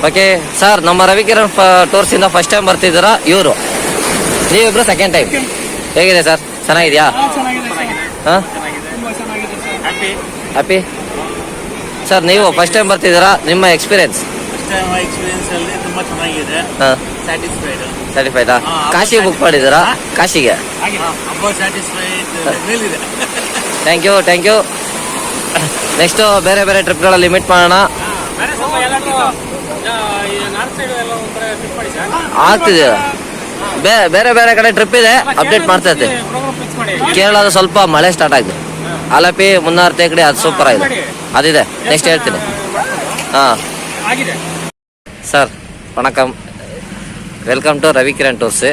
Okay sir, ನಮ್ಮ ರವಿಕಿರಣ್ ಟೂರ್ಸ್ ಇಂದ ಫಸ್ಟ್ ಟೈಮ್ ಬರ್ತಿದ್ದೀರಾ, ಇವರು ನೀವಿಬ್ರು ಸೆಕೆಂಡ್ ಟೈಮ್. ಹೇಗಿದೆ ಸರ್, ಚೆನ್ನಾಗಿದ್ಯಾ? ಹಾಂ, ಹ್ಯಾಪಿ ಸರ್. ನೀವು ಫಸ್ಟ್ ಟೈಮ್ ಬರ್ತಿದ್ದೀರಾ, ನಿಮ್ಮ ಎಕ್ಸ್ಪೀರಿಯನ್ಸ್? ಎಕ್ಸ್ಪೀರಿಯನ್ಸ್ ಅಲ್ಲಿ ತುಂಬಾ ಚೆನ್ನಾಗಿದೆ. ಹಾಂ, ಸ್ಯಾಟಿಸ್ಫೈಡಾ? ಕಾಶಿಗೆ ಬುಕ್ ಮಾಡಿದ್ದೀರಾ? ಕಾಶಿಗೆ ಥ್ಯಾಂಕ್ ಯು. ನೆಕ್ಸ್ಟ್ ಬೇರೆ ಬೇರೆ ಟ್ರಿಪ್ಗಳಲ್ಲಿ ಮೀಟ್ ಮಾಡೋಣ. ಆಗ್ತಿದೆ, ಬೇರೆ ಬೇರೆ ಕಡೆ ಟ್ರಿಪ್ ಇದೆ, ಅಪ್ಡೇಟ್ ಮಾಡ್ತಾ ಇರ್ತೀನಿ. ಕೇರಳದ ಸ್ವಲ್ಪ ಮಳೆ ಸ್ಟಾರ್ಟ್ ಆಗಿದೆ. ಅಲಪಿ, ಮುನ್ನಾರ್, ತೇಕಡಿ ಅದು ಸೂಪರ್ ಆಗಿದೆ, ಅದಿದೆ, ನೆಕ್ಸ್ಟ್ ಹೇಳ್ತೀನಿ. ಹಾಂ சார் வணக்கம், வெல்கம் டு ரவிகிரண் டூர்ஸு.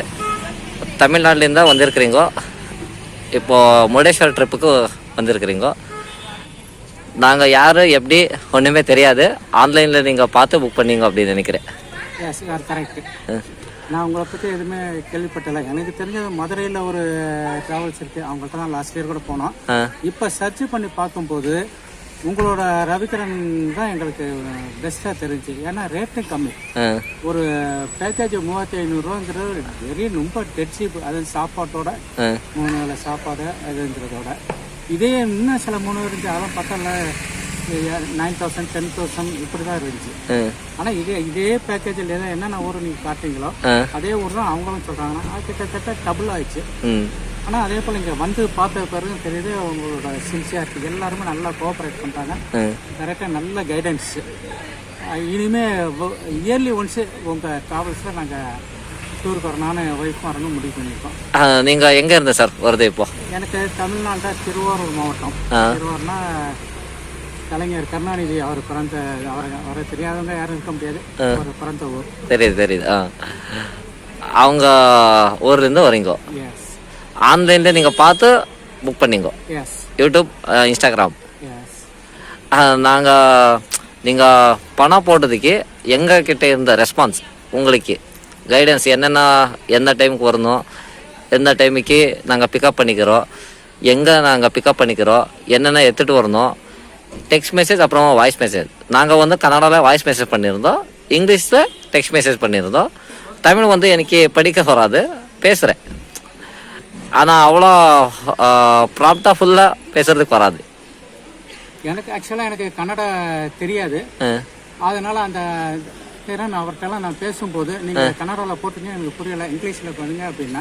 தமிழ்நாட்டிலேருந்து வந்திருக்கிறீங்கோ, இப்போது முருடேஸ்வர் ட்ரிப்புக்கு வந்திருக்கிறீங்கோ. நாங்கள் யார் எப்படி ஒன்றுமே தெரியாது, ஆன்லைனில் நீங்கள் பார்த்து புக் பண்ணீங்க அப்படின்னு நினைக்கிறேன். கரெக்ட். நான் உங்களை பற்றி எதுவுமே கேள்விப்பட்டல. எனக்கு தெரிஞ்ச மதுரையில் ஒரு ட்ராவல்ஸ் இருக்குது, அவங்கள்ட்ட தான் லாஸ்ட் இயர் கூட போனோம். இப்போ சர்ச் பண்ணி பார்க்கும்போது உங்களோட ரவிகிரண் தான் எங்களுக்கு பெஸ்ட்டாக தெரிஞ்சு. ஏன்னா ரேட்டும் கம்மி. ஒரு பேக்கேஜ் 3500 வெரி ரொம்ப டெட் சீப். அது சாப்பாட்டோட 3 வேளை சாப்பாடு அதுங்கிறதோட இதே இன்னும் சில 3 இருந்துச்சு. அதெல்லாம் பார்த்தா 9,000 10,000 இப்படி தான் இருந்துச்சு. ஆனால் இதே பேக்கேஜில் என்னென்ன ஊர் நீங்கள் காட்டுறீங்களோ அதே ஊர் தான் அவங்களும் சொல்கிறாங்கன்னா அது கிட்டத்தட்ட டபுள் ஆயிடுச்சு. ஆனால் அதே போல் இங்கே வந்து பார்த்த பிறகு தெரியுது உங்களோட சின்சியாரிட்டி. எல்லாருமே நல்லா கோஆப்ரேட் பண்ணுறாங்க, கரெக்டாக நல்ல கைடன்ஸ். இனிமேல் இயர்லி ஒன்ஸு உங்கள் ட்ராவல்ஸில் நாங்கள் டூருக்கு வரோம். நானும் என் ஒய்ஃபும் வரணும் முடிவு பண்ணியிருக்கோம். நீங்கள் எங்கே இருந்து சார் வருது இப்போ? எனக்கு தமிழ்நாட்டில் திருவாரூர் மாவட்டம். திருவாரூர்னா கலைஞர் கருணாநிதி அவர் பிறந்த, அவரை தெரியாதவங்க யாரும் இருக்க முடியாது. அவர் பிறந்த ஊர். தெரியுது. அவங்க ஊர்லேருந்து வரீங்க. எஸ். ஆன்லைனில் நீங்கள் பார்த்து புக் பண்ணீங்க? எஸ். YouTube, Instagram. எஸ். நீங்கள் பணம் போட்டதுக்கு எங்கள் கிட்டே இருந்த ரெஸ்பான்ஸ், உங்களுக்கு கைடன்ஸ் என்னென்ன, எந்த டைமுக்கு வரணும், எந்த டைமுக்கு நாங்கள் பிக்கப் பண்ணிக்கிறோம், எங்கே நாங்கள் பிக்கப் பண்ணிக்கிறோம், என்னென்ன எடுத்துகிட்டு வரணும், டெக்ஸ்ட் மெசேஜ் அப்புறமா வாய்ஸ் மெசேஜ். நாங்கள் வந்து கன்னடாவில் வாய்ஸ் மெசேஜ் பண்ணியிருந்தோம், இங்கிலீஷில் டெக்ஸ்ட் மெசேஜ் பண்ணியிருந்தோம். தமிழ் வந்து எனக்கு படிக்க வராது, பேசுகிறேன். ஆனால் அவ்வளோ ப்ராப்டாக ஃபுல்லாக பேசுறதுக்கு வராது. எனக்கு ஆக்சுவலாக எனக்கு கன்னடா தெரியாது. அதனால அந்த திறன் அவர்கிட்டலாம் நான் பேசும்போது நீங்கள் கன்னடாவில் போட்டுங்க எனக்கு புரியலை, இங்கிலீஷில் பண்ணுங்க அப்படின்னா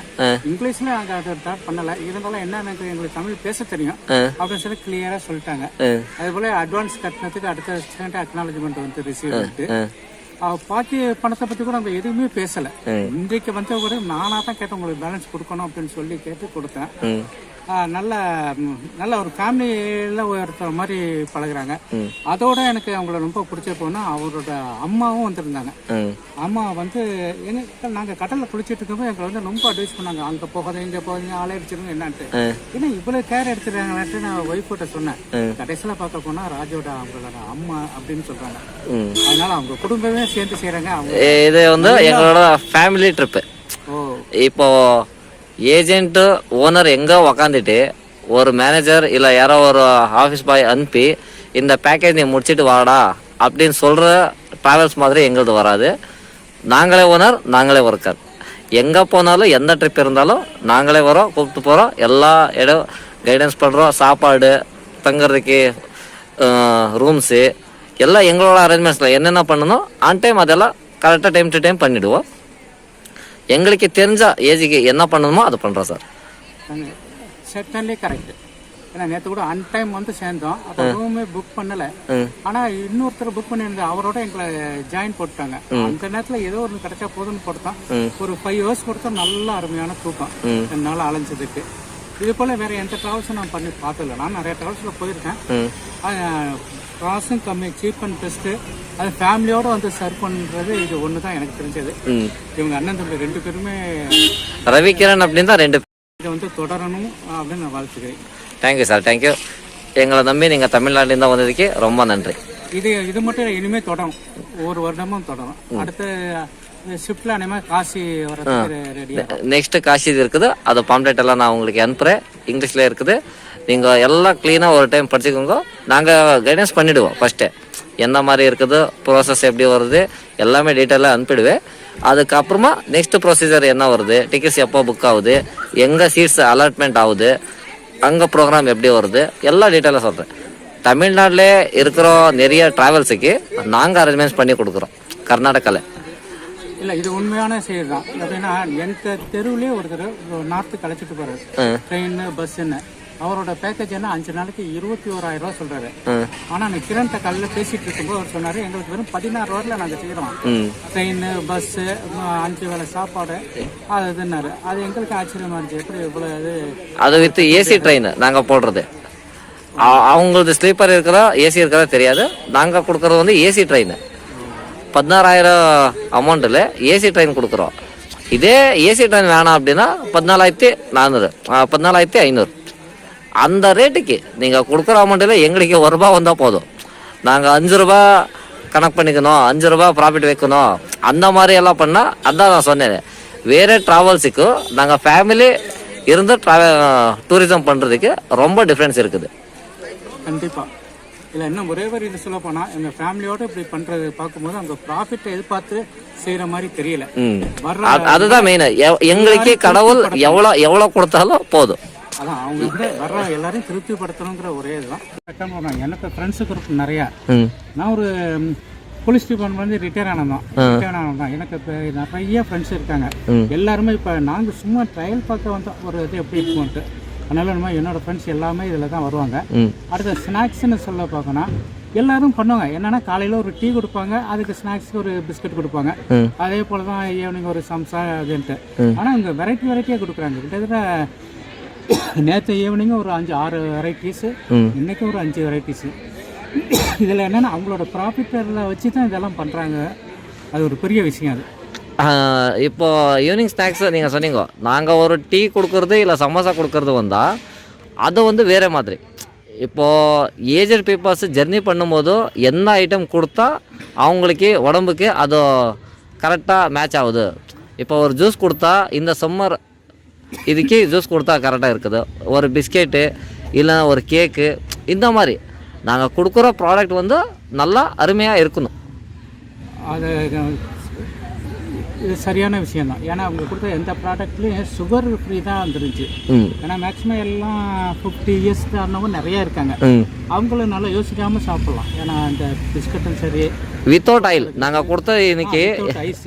இங்கிலீஷில் நாங்கள் அதை ஸ்டார்ட் பண்ணலை. இருந்தாலும் என்ன எனக்கு எங்களுக்கு தமிழ் பேச தெரியும் அப்படின்னு சொல்லி கிளியராக சொல்லிட்டாங்க. அதுபோல் அட்வான்ஸ் கட்டினதுக்கு அடுத்த செகண்ட் அக்னாலஜ்மெண்ட் வந்து ரிசீவ் பண்ணிட்டு பாக்கி பணத்தை பற்றி கூட நம்ம எதுவுமே பேசலை. இன்றைக்கு வந்து கூட நானாக தான் கேட்டேன், உங்களுக்கு பேலன்ஸ் கொடுக்கணும் அப்படின்னு சொல்லி கேட்டு கொடுத்தேன். நல்ல ஒரு ஃபேமிலியில் ஒருத்தர மாதிரி பழகுறாங்க. அதோட எனக்கு அவங்கள ரொம்ப பிடிச்ச போனா அவரோட அம்மாவும் வந்திருந்தாங்க. அம்மா வந்து நாங்கள் கடலில் குளிச்சுட்டு இருக்கும்போது எங்களை வந்து ரொம்ப அட்வைஸ் பண்ணாங்க, அங்கே போகாத இங்கே போகாதீங்க, ஆளை அடிச்சிருங்க என்னான்ட்டு. ஏன்னா இவ்வளோ கேர் எடுத்துறாங்கன்ட்டு நான் ஒய்ஃப்கிட்ட சொன்னேன். கடைசியில் பார்க்க போனால் ராஜோட அவங்களோட அம்மா அப்படின்னு சொல்றாங்க. அதனால அவங்க குடும்பமே சேர்ந்து செய்யறாங்க. இது வந்து எங்களோட ஃபேமிலி ட்ரிப்பு. இப்போ ஏஜென்ட்டு ஓனர் எங்கே உக்காந்துட்டு ஒரு மேனேஜர் இல்லை யாரோ ஒரு ஆஃபீஸ் பாய் அனுப்பி இந்த பேக்கேஜ் நீ முடிச்சுட்டு வாடா அப்படின்னு சொல்கிற ட்ராவல்ஸ் மாதிரி எங்களது வராது. நாங்களே ஓனர், நாங்களே ஒர்க்கர். எங்கே போனாலும் எந்த ட்ரிப் இருந்தாலும் நாங்களே வரோம், கூப்பிட்டு போகிறோம், எல்லா இடம் கைடன்ஸ் பண்ணுறோம். சாப்பாடு, தங்குறதுக்கு ரூம்ஸு எல்லாம் எங்களோட அரேஞ்ச்மெண்ட்ஸில் என்னென்ன பண்ணணும் ஆன் டைம் அதெல்லாம் கரெக்டாக டைம் டு டைம் பண்ணிவிடுவோம். எங்களுக்கு தெரிஞ்ச ஏஜுக்கு என்ன பண்ணணுமோ அதை பண்ணுறோம் சார். செட்டன்லே கரெக்ட். ஏன்னா நேற்று கூட அன் டைம் வந்து சேர்ந்தோம், அப்போ ரூமே புக் பண்ணலை. ஆனால் இன்னொருத்தர் புக் பண்ணியிருந்தேன், அவரோட எங்களை ஜாயின் போட்டாங்க. அந்த நேரத்தில் ஏதோ ஒரு கிடைச்சா போதும்னு கொடுத்தோம். ஒரு 5 hours கொடுத்தோம், நல்ல அருமையான தூக்கம் 2 நாள் அலைஞ்சதுக்கு. இது போல் வேற எந்த ட்ராவல்ஸும் நான் பண்ணி பார்த்ததில்ல. நான் நிறைய ட்ராவல்ஸில் போயிருக்கேன். ப்ராஸும் கம்மி, சீப் அண்ட் பெஸ்ட்டு. அது ஃபேமிலியோடு வந்து சர்வ் பண்ணுறது இது ஒன்று தான் எனக்கு தெரிஞ்சது. இவங்க அண்ணன் தம்பி 2 பேருமே ரவிகிரண் அப்படின்னு தான் 2 இதை வந்து தொடரணும் அப்படின்னு நான் வாழ்த்துக்கிறேன். Thank you sir, thank you. எங்களை நம்பி நீங்கள் தமிழ்நாட்டிலேருந்து வந்ததுக்கு ரொம்ப நன்றி. இது மட்டும் இனிமேல் தொடரும், 1 வருடமும் தொடரும். அடுத்த ஷிஃப்ட்ல அனிமே காசி வரதுக்கு ரெடி. நெக்ஸ்ட் காசி இருக்குது, அது பாம்ப்ளெட் எல்லாம் நான் உங்களுக்கு அனுப்புகிறேன், இங்கிலீஷில் இருக்குது. நீங்கள் எல்லாம் க்ளீனாக ஒரு டைம் படிச்சுக்கோங்க. நாங்கள் கைடன்ஸ் பண்ணிவிடுவோம் ஃபஸ்ட்டு, என்ன மாதிரி இருக்குது, ப்ராசஸ் எப்படி வருது எல்லாமே டீட்டெயிலாக அனுப்பிடுவேன். அதுக்கப்புறமா நெக்ஸ்ட் ப்ரொசீஜர் என்ன வருது, டிக்கெட்ஸ் எப்போ புக் ஆகுது, எங்கே சீட்ஸ் அலாட்மெண்ட் ஆகுது, அங்கே ப்ரோக்ராம் எப்படி வருது எல்லா டீட்டெயிலாக சொல்கிறேன். தமிழ்நாட்டிலே இருக்கிற நிறைய ட்ராவல்ஸுக்கு நாங்கள் அரேஞ்ச்மெண்ட்ஸ் பண்ணி கொடுக்குறோம் கர்நாடகாவில். இல்லை, இது உண்மையான செய்தி தான். எப்படின்னா எங்கள் தெருவிலே ஒருத்தர் நார்த்துக்கு அழைச்சிட்டு போகிறார், ட்ரெயின் பஸ்ஸுன்னு. அவரோட பேக்கேஜ் என்ன 5 நாளைக்கு 21,000 ரூபா சொல்றாரு. ஆனா நான் கிரண்ட காலையில் பேசிட்டு இருக்கும்போது அவர் சொன்னாரு, எங்களுக்கு வெறும் 16 ரூபாயில நாங்க செய்யறோம், ட்ரெயின் பஸ் 5 வேளை சாப்பாடு அது இதுன்னாரு. அது எங்களுக்கு ஆச்சரியமா இருந்துச்சு, எப்படி இவ்வளவு. அது வித் ஏசி ட்ரெயின் நாங்க போடுறது, அவங்களுக்கு ஸ்லீப்பர் இருக்கிறதா ஏசி இருக்கிறதா தெரியாது. நாங்க கொடுக்கறது வந்து ஏசி ட்ரெயின். 16,000 அமௌண்ட்ல ஏசி ட்ரெயின் கொடுக்குறோம். இதே ஏசி ட்ரெயின் வேணாம் அப்படின்னா 14,400 14,500. அந்த ரேட்டுக்கு நீங்கள் கொடுக்குற அமௌண்ட்டில் எங்களுக்கு ₹1 வந்தால் போதும். நாங்கள் ₹5 கணக்கு பண்ணிக்கணும், ₹5 ப்ராஃபிட் வைக்கணும், அந்த மாதிரி எல்லாம் பண்ணால் அதான் நான் சொன்னேன். வேறு ட்ராவல்ஸுக்கு நாங்கள் ஃபேமிலி இருந்து டூரிசம் பண்ணுறதுக்கு ரொம்ப டிஃப்ரென்ஸ் இருக்குது. கண்டிப்பாக. இல்லை, இன்னும் ஒரே ஒரு இது சொல்ல போனால், எங்கள் ஃபேமிலியோடு இப்படி பண்ணுறது பார்க்கும்போது அவங்க ப்ராஃபிட்டை எதிர்பார்த்து செய்கிற மாதிரி தெரியல. அதுதான் மெயின். எங்களுக்கு கடவுள் எவ்வளோ கொடுத்தாலும் போதும். அதான் அவங்க வந்து வர்ற எல்லாரையும் திருப்திப்படுத்தணுங்கிற ஒரே இதுதான். எனக்கு ஃப்ரெண்ட்ஸு குரூப் நிறையா. நான் ஒரு போலீஸ் டிபார்ட்மெண்ட் ரிட்டையர் ஆனதான். எனக்கு இப்போ நிறைய ஃப்ரெண்ட்ஸ் இருக்காங்க. எல்லாருமே இப்போ நாங்கள் சும்மா ட்ரையல் பார்க்க வந்தோம், ஒரு இது எப்படி இருக்கும்ட்டு. அதனால நம்ம என்னோட ஃப்ரெண்ட்ஸ் எல்லாமே இதில் தான் வருவாங்க. அடுத்த ஸ்நாக்ஸ்ன்னு சொல்ல பார்க்கணும், எல்லாரும் பண்ணுவாங்க. என்னன்னா காலையில் ஒரு டீ கொடுப்பாங்க, அதுக்கு ஸ்நாக்ஸ்க்கு ஒரு பிஸ்கட் கொடுப்பாங்க. அதே போல தான் ஈவினிங் ஒரு சம்சா அதுன்ட்டு. ஆனால் இங்கே வெரைட்டியாக கொடுக்குறாங்க. கிட்டத்தட்ட நேற்று ஈவினிங்கும் ஒரு 5-6 வெரைட்டிஸு, இன்னைக்கு ஒரு 5 வெரைட்டிஸு. இதில் என்னென்னா அவங்களோட ப்ராஃபிட்டில் வச்சு தான் இதெல்லாம் பண்ணுறாங்க. அது ஒரு பெரிய விஷயம். அது இப்போ ஈவினிங் ஸ்நாக்ஸ் நீங்கள் சொன்னீங்க, நாங்கள் ஒரு டீ கொடுக்குறது இல்லை சமோசா கொடுக்குறது வந்தால் அது வந்து வேறு மாதிரி. இப்போது ஏஜட் பீப்புள்ஸ் ஜெர்னி பண்ணும்போது என்ன ஐட்டம் கொடுத்தா அவங்களுக்கு உடம்புக்கு அது கரெக்டாக மேட்ச் ஆகுது. இப்போ ஒரு ஜூஸ் கொடுத்தா இந்த சம்மர் இதுக்கு ஜூஸ் கொடுத்தா கரெக்டாக இருக்குது, ஒரு பிஸ்கெட்டு இல்லை ஒரு கேக்கு, இந்த மாதிரி நாங்கள் கொடுக்குற ப்ராடக்ட் வந்து நல்லா அருமையாக இருக்கணும். அது இது சரியான விஷயம் தான். ஏன்னா அவங்க கொடுத்த எந்த ப்ராடக்ட்லேயும் சுகர் ஃப்ரீ தான் வந்துருந்துச்சு. ஏன்னா மேக்ஸிமம் எல்லாம் 50 இயர்ஸ் தானவங்க நிறையா இருக்காங்க. அவங்களும் நல்லா யோசிக்காமல் சாப்பிட்லாம். ஏன்னா இந்த பிஸ்கட்டும் சரி, வித்தவுட் ஆயில் நாங்கள் கொடுத்த இன்னைக்கு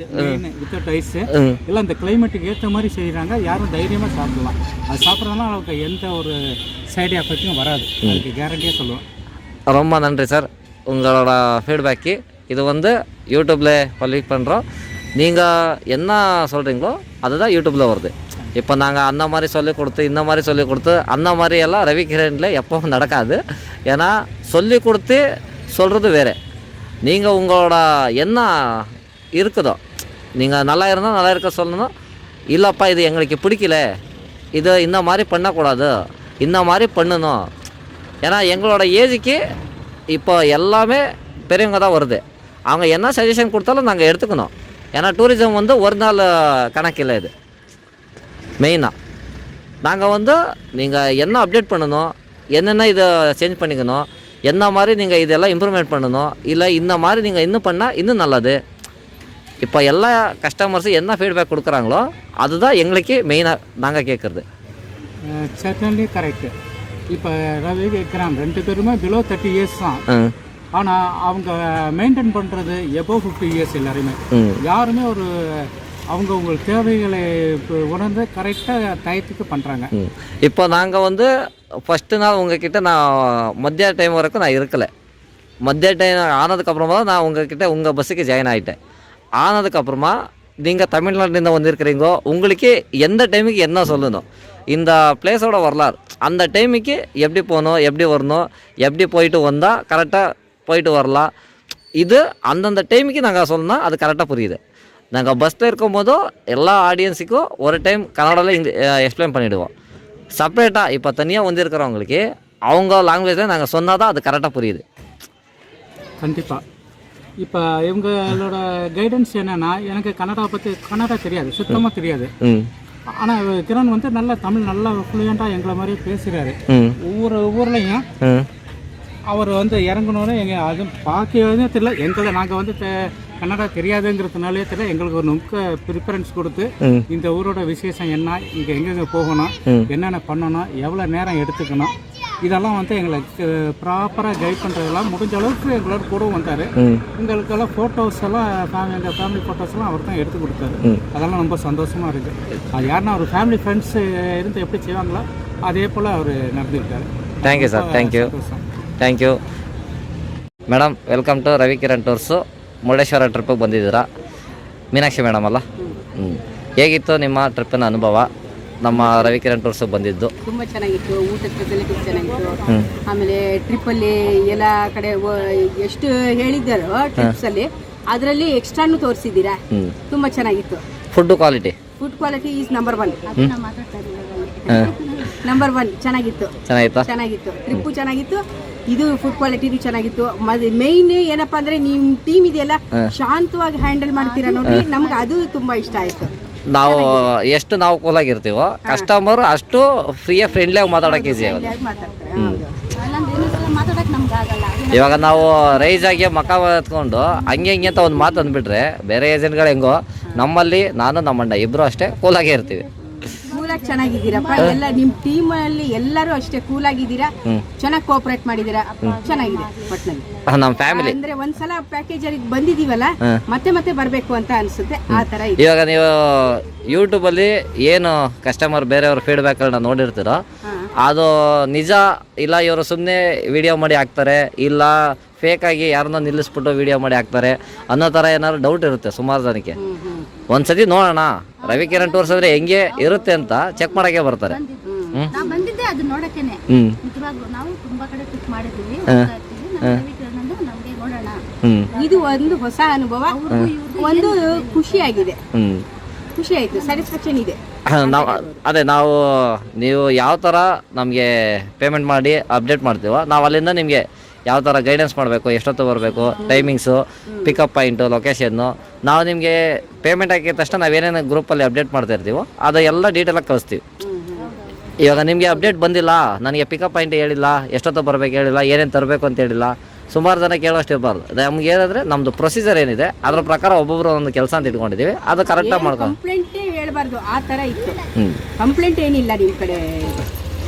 வித்தவுட் ஐஸ் எல்லாம் இந்த கிளைமேட்டுக்கு ஏற்ற மாதிரி செய்கிறாங்க. யாரும் தைரியமாக சாப்பிடலாம். அது சாப்பிட்றதுனால அவங்களுக்கு எந்த ஒரு சைடு எஃபெக்டும் வராது, அதுக்கு கேரண்டியாக சொல்லுவேன். ரொம்ப நன்றி சார் உங்களோட ஃபீட்பேக்கு. இது வந்து யூடியூப்பில் பப்ளிக் பண்ணுறோம். நீங்கள் என்ன சொல்கிறீங்களோ அதுதான் யூடியூப்பில் வருது. இப்போ நாங்கள் அந்த மாதிரி சொல்லிக் கொடுத்து இந்த மாதிரி சொல்லிக் கொடுத்து அந்த மாதிரி எல்லாம் ரவிகிரனில் எப்பவும் நடக்காது. ஏன்னா சொல்லி கொடுத்து சொல்கிறது வேறு. நீங்கள் உங்களோட என்ன இருக்குதோ, நீங்கள் நல்லா இருந்தால் நல்லா இருக்க சொல்லணும். இல்லைப்பா இது எங்களுக்கு பிடிக்கல, இது இந்த மாதிரி பண்ணக்கூடாது, இந்த மாதிரி பண்ணணும். ஏன்னா எங்களோட ஏஜுக்கு இப்போ எல்லாமே பெரியவங்க தான் வருது. அவங்க என்ன சஜஷன் கொடுத்தாலும் நாங்கள் எடுத்துக்கணும். ஏன்னா டூரிசம் வந்து ஒரு நாள் கணக்கு இல்லை. இது மெயினாக நாங்கள் வந்து நீங்கள் என்ன அப்டேட் பண்ணணும், என்னென்ன இதை சேஞ்ச் பண்ணிக்கணும், என்ன மாதிரி நீங்கள் இதெல்லாம் இம்ப்ரூவ்மெண்ட் பண்ணணும், இல்லை இந்த மாதிரி நீங்கள் இன்னும் பண்ணால் இன்னும் நல்லது. இப்போ எல்லா கஸ்டமர்ஸும் என்ன ஃபீட்பேக் கொடுக்குறாங்களோ அதுதான் எங்களுக்கு மெயினாக நாங்கள் கேட்குறது. Certainly correct. இப்போ ரவி விக்ரம் 2 பேருமே பிலோ 30 இயர்ஸ் தான். ஆனால் அவங்க மெயின்டைன் பண்ணுறது எபோவ் 50 இயர்ஸ் எல்லாருமே. யாருமே ஒரு அவங்க உங்களுக்கு தேவைகளை உணர்ந்து கரெக்டாக டயத்துக்கு பண்ணுறாங்க. இப்போ நாங்கள் வந்து ஃபஸ்ட்டு நாள் உங்ககிட்ட நான் மத்திய டைம் வரைக்கும் நான் இருக்கலை. மத்திய டைம் ஆனதுக்கப்புறமா தான் நான் உங்ககிட்ட உங்கள் பஸ்ஸுக்கு ஜாயின் ஆகிட்டேன். ஆனதுக்கப்புறமா நீங்கள் தமிழ்நாட்டிலேருந்து வந்திருக்கிறீங்கோ, உங்களுக்கு எந்த டைமுக்கு என்ன சொல்லணும், இந்த பிளேஸோட வரலாறு, அந்த டைமுக்கு எப்படி போகணும், எப்படி வரணும், எப்படி போயிட்டு வந்தால் கரெக்டாக போயிட்டு வரலாம், இது அந்தந்த டைமுக்கு நாங்கள் சொன்னால் அது கரெக்டாக புரியுது. நாங்கள் பஸ்ஸில் இருக்கும்போதும் எல்லா ஆடியன்ஸுக்கும் ஒரு டைம் கன்னடாவில் எக்ஸ்பிளைன் பண்ணிவிடுவோம். செப்ரேட்டாக இப்போ தனியாக வந்திருக்கிறவங்களுக்கு அவங்க லாங்குவேஜில் நாங்கள் சொன்னால் தான் அது கரெக்டாக புரியுது. கண்டிப்பாக. இப்போ இவங்களோட கைடன்ஸ் என்னன்னா, எனக்கு கன்னடா தெரியாது, சுத்தமாக தெரியாது. ஆனால் கிரண் வந்து நல்லா தமிழ் நல்லா ஃப்ளூயண்ட்டாக எங்களை மாதிரியே பேசுகிறாரு. ஒவ்வொரு ஊர்லேயும் அவர் வந்து இறங்கணுன்னு எங்கள் அது பார்க்கவே தெரியல. எங்களை நாங்கள் வந்து கன்னடா தெரியாதுங்கிறதுனாலே தெரியல, எங்களுக்கு ஒரு நுக்க ப்ரிஃபரன்ஸ் கொடுத்து இந்த ஊரோட விசேஷம் என்ன, இங்கே எங்கெங்கே போகணும், என்னென்ன பண்ணணும், எவ்வளோ நேரம் எடுத்துக்கணும், இதெல்லாம் வந்து எங்களுக்கு ப்ராப்பராக கைட் பண்ணுறதெல்லாம் முடிஞ்ச அளவுக்கு எங்களோட கூட வந்தார். எங்களுக்கெல்லாம் ஃபோட்டோஸ் எல்லாம் எங்கள் ஃபேமிலி ஃபோட்டோஸ் எல்லாம் அவர் தான் எடுத்து கொடுத்தாரு. அதெல்லாம் ரொம்ப சந்தோஷமாக இருக்குது. அது யாருன்னா ஒரு ஃபேமிலி ஃப்ரெண்ட்ஸ் இருந்து எப்படி செய்வாங்களோ அதே போல் அவர் நடந்துருக்காரு. Thank you sir, thank you madam. Welcome to Ravikiran tours. Murudeshwar ಟ್ರಿಪ್ಪಿಗೆ ಬಂದಿದ್ದೀರಾ, ಮೀನಾಕ್ಷಿ ಮೇಡಮ್ ಅಲ್ಲ? ಹೇಗಿತ್ತು ನಿಮ್ಮ ಟ್ರಿಪ್ಪಿನ ಅನುಭವ ನಮ್ಮ ರವಿಕಿರಣ್ ಟೂರ್ಸಿಗೆ ಬಂದಿದ್ದು? ತುಂಬಾ ಚೆನ್ನಾಗಿತ್ತು. ಊಟದ ಫೆಸಿಲಿಟೀಸ್ ಚೆನ್ನಾಗಿತ್ತು. ಆಮೇಲೆ ಟ್ರಿಪ್ಪಲ್ಲಿ ಎಲ್ಲ ಕಡೆ ಎಷ್ಟು ಹೇಳಿದ್ದಾರೋ ಟ್ರಿಪ್ಸ್ ಅಲ್ಲಿ ಅದರಲ್ಲಿ ಎಕ್ಸ್ಟ್ರಾನು ತೋರಿಸಿದ್ದೀರಾ. ತುಂಬಾ ಚೆನ್ನಾಗಿತ್ತು. Food quality is number 1. Number 1 ಚೆನ್ನಾಗಿತ್ತು. ಟ್ರಿಪ್ಪು ಚೆನ್ನಾಗಿತ್ತು. ಇದು ಫುಡ್ ಕ್ವಾಲಿಟಿ ಚೆನ್ನಾಗಿತ್ತು. ಮೇನ್ ಏನಪ್ಪಾ ಅಂದ್ರೆ ನಿಮ್ ಟೀಮ್ ಇದೆಯಲ್ಲ, ಶಾಂತವಾಗಿ ಹ್ಯಾಂಡಲ್ ಮಾಡ್ತೀರಾ ನೋಡಿ, ನಮ್ಗೆ ಅದು ತುಂಬಾ ಇಷ್ಟ ಆಯ್ತು. ನಾವು ಕೂಲಾಗಿರ್ತೀವೋ ಕಸ್ಟಮರ್ ಅಷ್ಟು ಫ್ರೆಂಡ್ಲಿಯಾಗಿ ಮಾತಾಡೋಕೆ ಈಸಿ ಆಗುತ್ತೆ. ಇವಾಗ ನಾವು ರೈಸ್ ಆಗಿ ಮಕ ಎತ್ಕೊಂಡು ಹಂಗೆ ಅಂತ ಒಂದು ಮಾತು ಅಂದ್ಬಿಟ್ರೆ ಬೇರೆ ಏಜೆಂಟ್ಗಳು ಹೆಂಗೋ, ನಮ್ಮಲ್ಲಿ ನಾನು ನಮ್ಮಣ್ಣ ಇಬ್ರು ಅಷ್ಟೇ ಕೂಲಾಗೇ ಇರ್ತೀವಿ. ಕೂಲಾಗಿ ಚೆನ್ನಾಗಿದ್ದೀರಪ್ಪ. ಎಲ್ಲ ನಿಮ್ ಟೀಮ್ ಅಲ್ಲಿ ಎಲ್ಲರೂ ಅಷ್ಟೇ ಕೂಲಾಗಿದ್ದೀರಾ, ಚೆನ್ನಾಗಿ ಕೋಆಪರೇಟ್ ಮಾಡಿದ್ದೀರಾ, ಚೆನ್ನಾಗಿದೆ. ಒಟ್ನಲ್ಲಿ ನಮ್ಮ ಫ್ಯಾಮಿಲಿ ಅಂದ್ರೆ ಒಂದ್ಸಲ ಪ್ಯಾಕೇಜ್ ಬಂದಿದೀವಲ್ಲ, ಮತ್ತೆ ಬರ್ಬೇಕು ಅಂತ ಅನ್ಸುತ್ತೆ. ಆ ತರ ಇದೆ. ಇವಾಗ ನೀವು ಯೂಟ್ಯೂಬ್ ಅಲ್ಲಿ ಏನು ಕಸ್ಟಮರ್ ಬೇರೆಯವ್ರ ಫೀಡ್ಬ್ಯಾಕ್ ಗಳನ್ನ ನೋಡಿರ್ತೀರೋ ಅದು ನಿಜ ಇಲ್ಲ, ಇವರು ಸುಮ್ಮನೆ ವಿಡಿಯೋ ಮಾಡಿ ಹಾಕ್ತಾರೆ, ಇಲ್ಲ ಫೇಕ್ ಆಗಿ ಯಾರನ್ನೋ ನಿಲ್ಲಿಸ್ಬಿಟ್ಟು ವಿಡಿಯೋ ಮಾಡಿ ಹಾಕ್ತಾರೆ ಅನ್ನೋ ಥರ ಏನಾದ್ರು ಡೌಟ್ ಇರುತ್ತೆ ಸುಮಾರು ಜನಕ್ಕೆ. ಒಂದ್ಸತಿ ನೋಡೋಣ ರವಿಕಿರಣ್ ಟೂರ್ಸ್ ಅಂದ್ರೆ ಹೆಂಗೆ ಇರುತ್ತೆ ಅಂತ ಚೆಕ್ ಮಾಡಕ್ಕೆ ಬರ್ತಾರೆ. ಬಂದಿದ್ದೆ ಅದು ನೋಡಕ್ಕೇನೆ. ನಾವು ತುಂಬಾ ಕಡೆ ಟ್ರಿಪ್ ಮಾಡಿದ್ವಿ, ಇದು ಒಂದು ಹೊಸ ಅನುಭವ, ಒಂದು ಖುಷಿಯಾಗಿದೆ. ಖುಷಿ ಆಯ್ತು, ಸ್ಯಾಟಿಸ್ಫ್ಯಾಕ್ಷನ್ ಇದೆ. ಅದೇ ನೀವು ಯಾವ ಥರ ನಮಗೆ ಪೇಮೆಂಟ್ ಮಾಡಿ ಅಪ್ಡೇಟ್ ಮಾಡ್ತೀವೋ ನಾವು ಅಲ್ಲಿಂದ ನಿಮಗೆ ಯಾವ ಥರ ಗೈಡೆನ್ಸ್ ಮಾಡಬೇಕು, ಎಷ್ಟೊತ್ತು ಬರಬೇಕು, ಟೈಮಿಂಗ್ಸು, ಪಿಕಪ್ ಪಾಯಿಂಟು, ಲೊಕೇಶನ್ನು ನಾವು ನಿಮಗೆ ಪೇಮೆಂಟ್ ಹಾಕಿದ ತಕ್ಷಣ ನಾವೇನೇನು ಗ್ರೂಪಲ್ಲಿ ಅಪ್ಡೇಟ್ ಮಾಡ್ತಾ ಇರ್ತೀವೋ ಅದು ಎಲ್ಲ ಡೀಟೇಲಾಗಿ ಕಳಿಸ್ತೀವಿ. ಇವಾಗ ನಿಮಗೆ ಅಪ್ಡೇಟ್ ಬಂದಿಲ್ಲ, ನನಗೆ ಪಿಕಪ್ ಪಾಯಿಂಟ್ ಹೇಳಿಲ್ಲ, ಎಷ್ಟೊತ್ತು ಬರಬೇಕು ಹೇಳಿಲ್ಲ, ಏನೇನು ತರಬೇಕು ಅಂತ ಹೇಳಿಲ್ಲ, ಸುಮಾರು ಜನ ಕೇಳೋಷ್ಟು ಇರಬಾರ್ದು. ನಮ್ಗೆ ಏನಂದರೆ ನಮ್ಮದು ಪ್ರೊಸೀಜರ್ ಏನಿದೆ ಅದ್ರ ಪ್ರಕಾರ ಒಬ್ಬೊಬ್ರು ಒಂದು ಕೆಲಸ ಅಂತ ಇಟ್ಕೊಂಡಿದ್ದೀವಿ, ಅದು ಕರೆಕ್ಟಾಗಿ ಮಾಡ್ಕೊಂಡು. ಕಂಪ್ಲೇಂಟೇ ಹೇಳ್ಬಾರ್ದು, ಆ ಥರ ಇತ್ತು. ಕಂಪ್ಲೇಂಟ್ ಏನಿಲ್ಲ ನಿಮ್ಮ ಕಡೆ,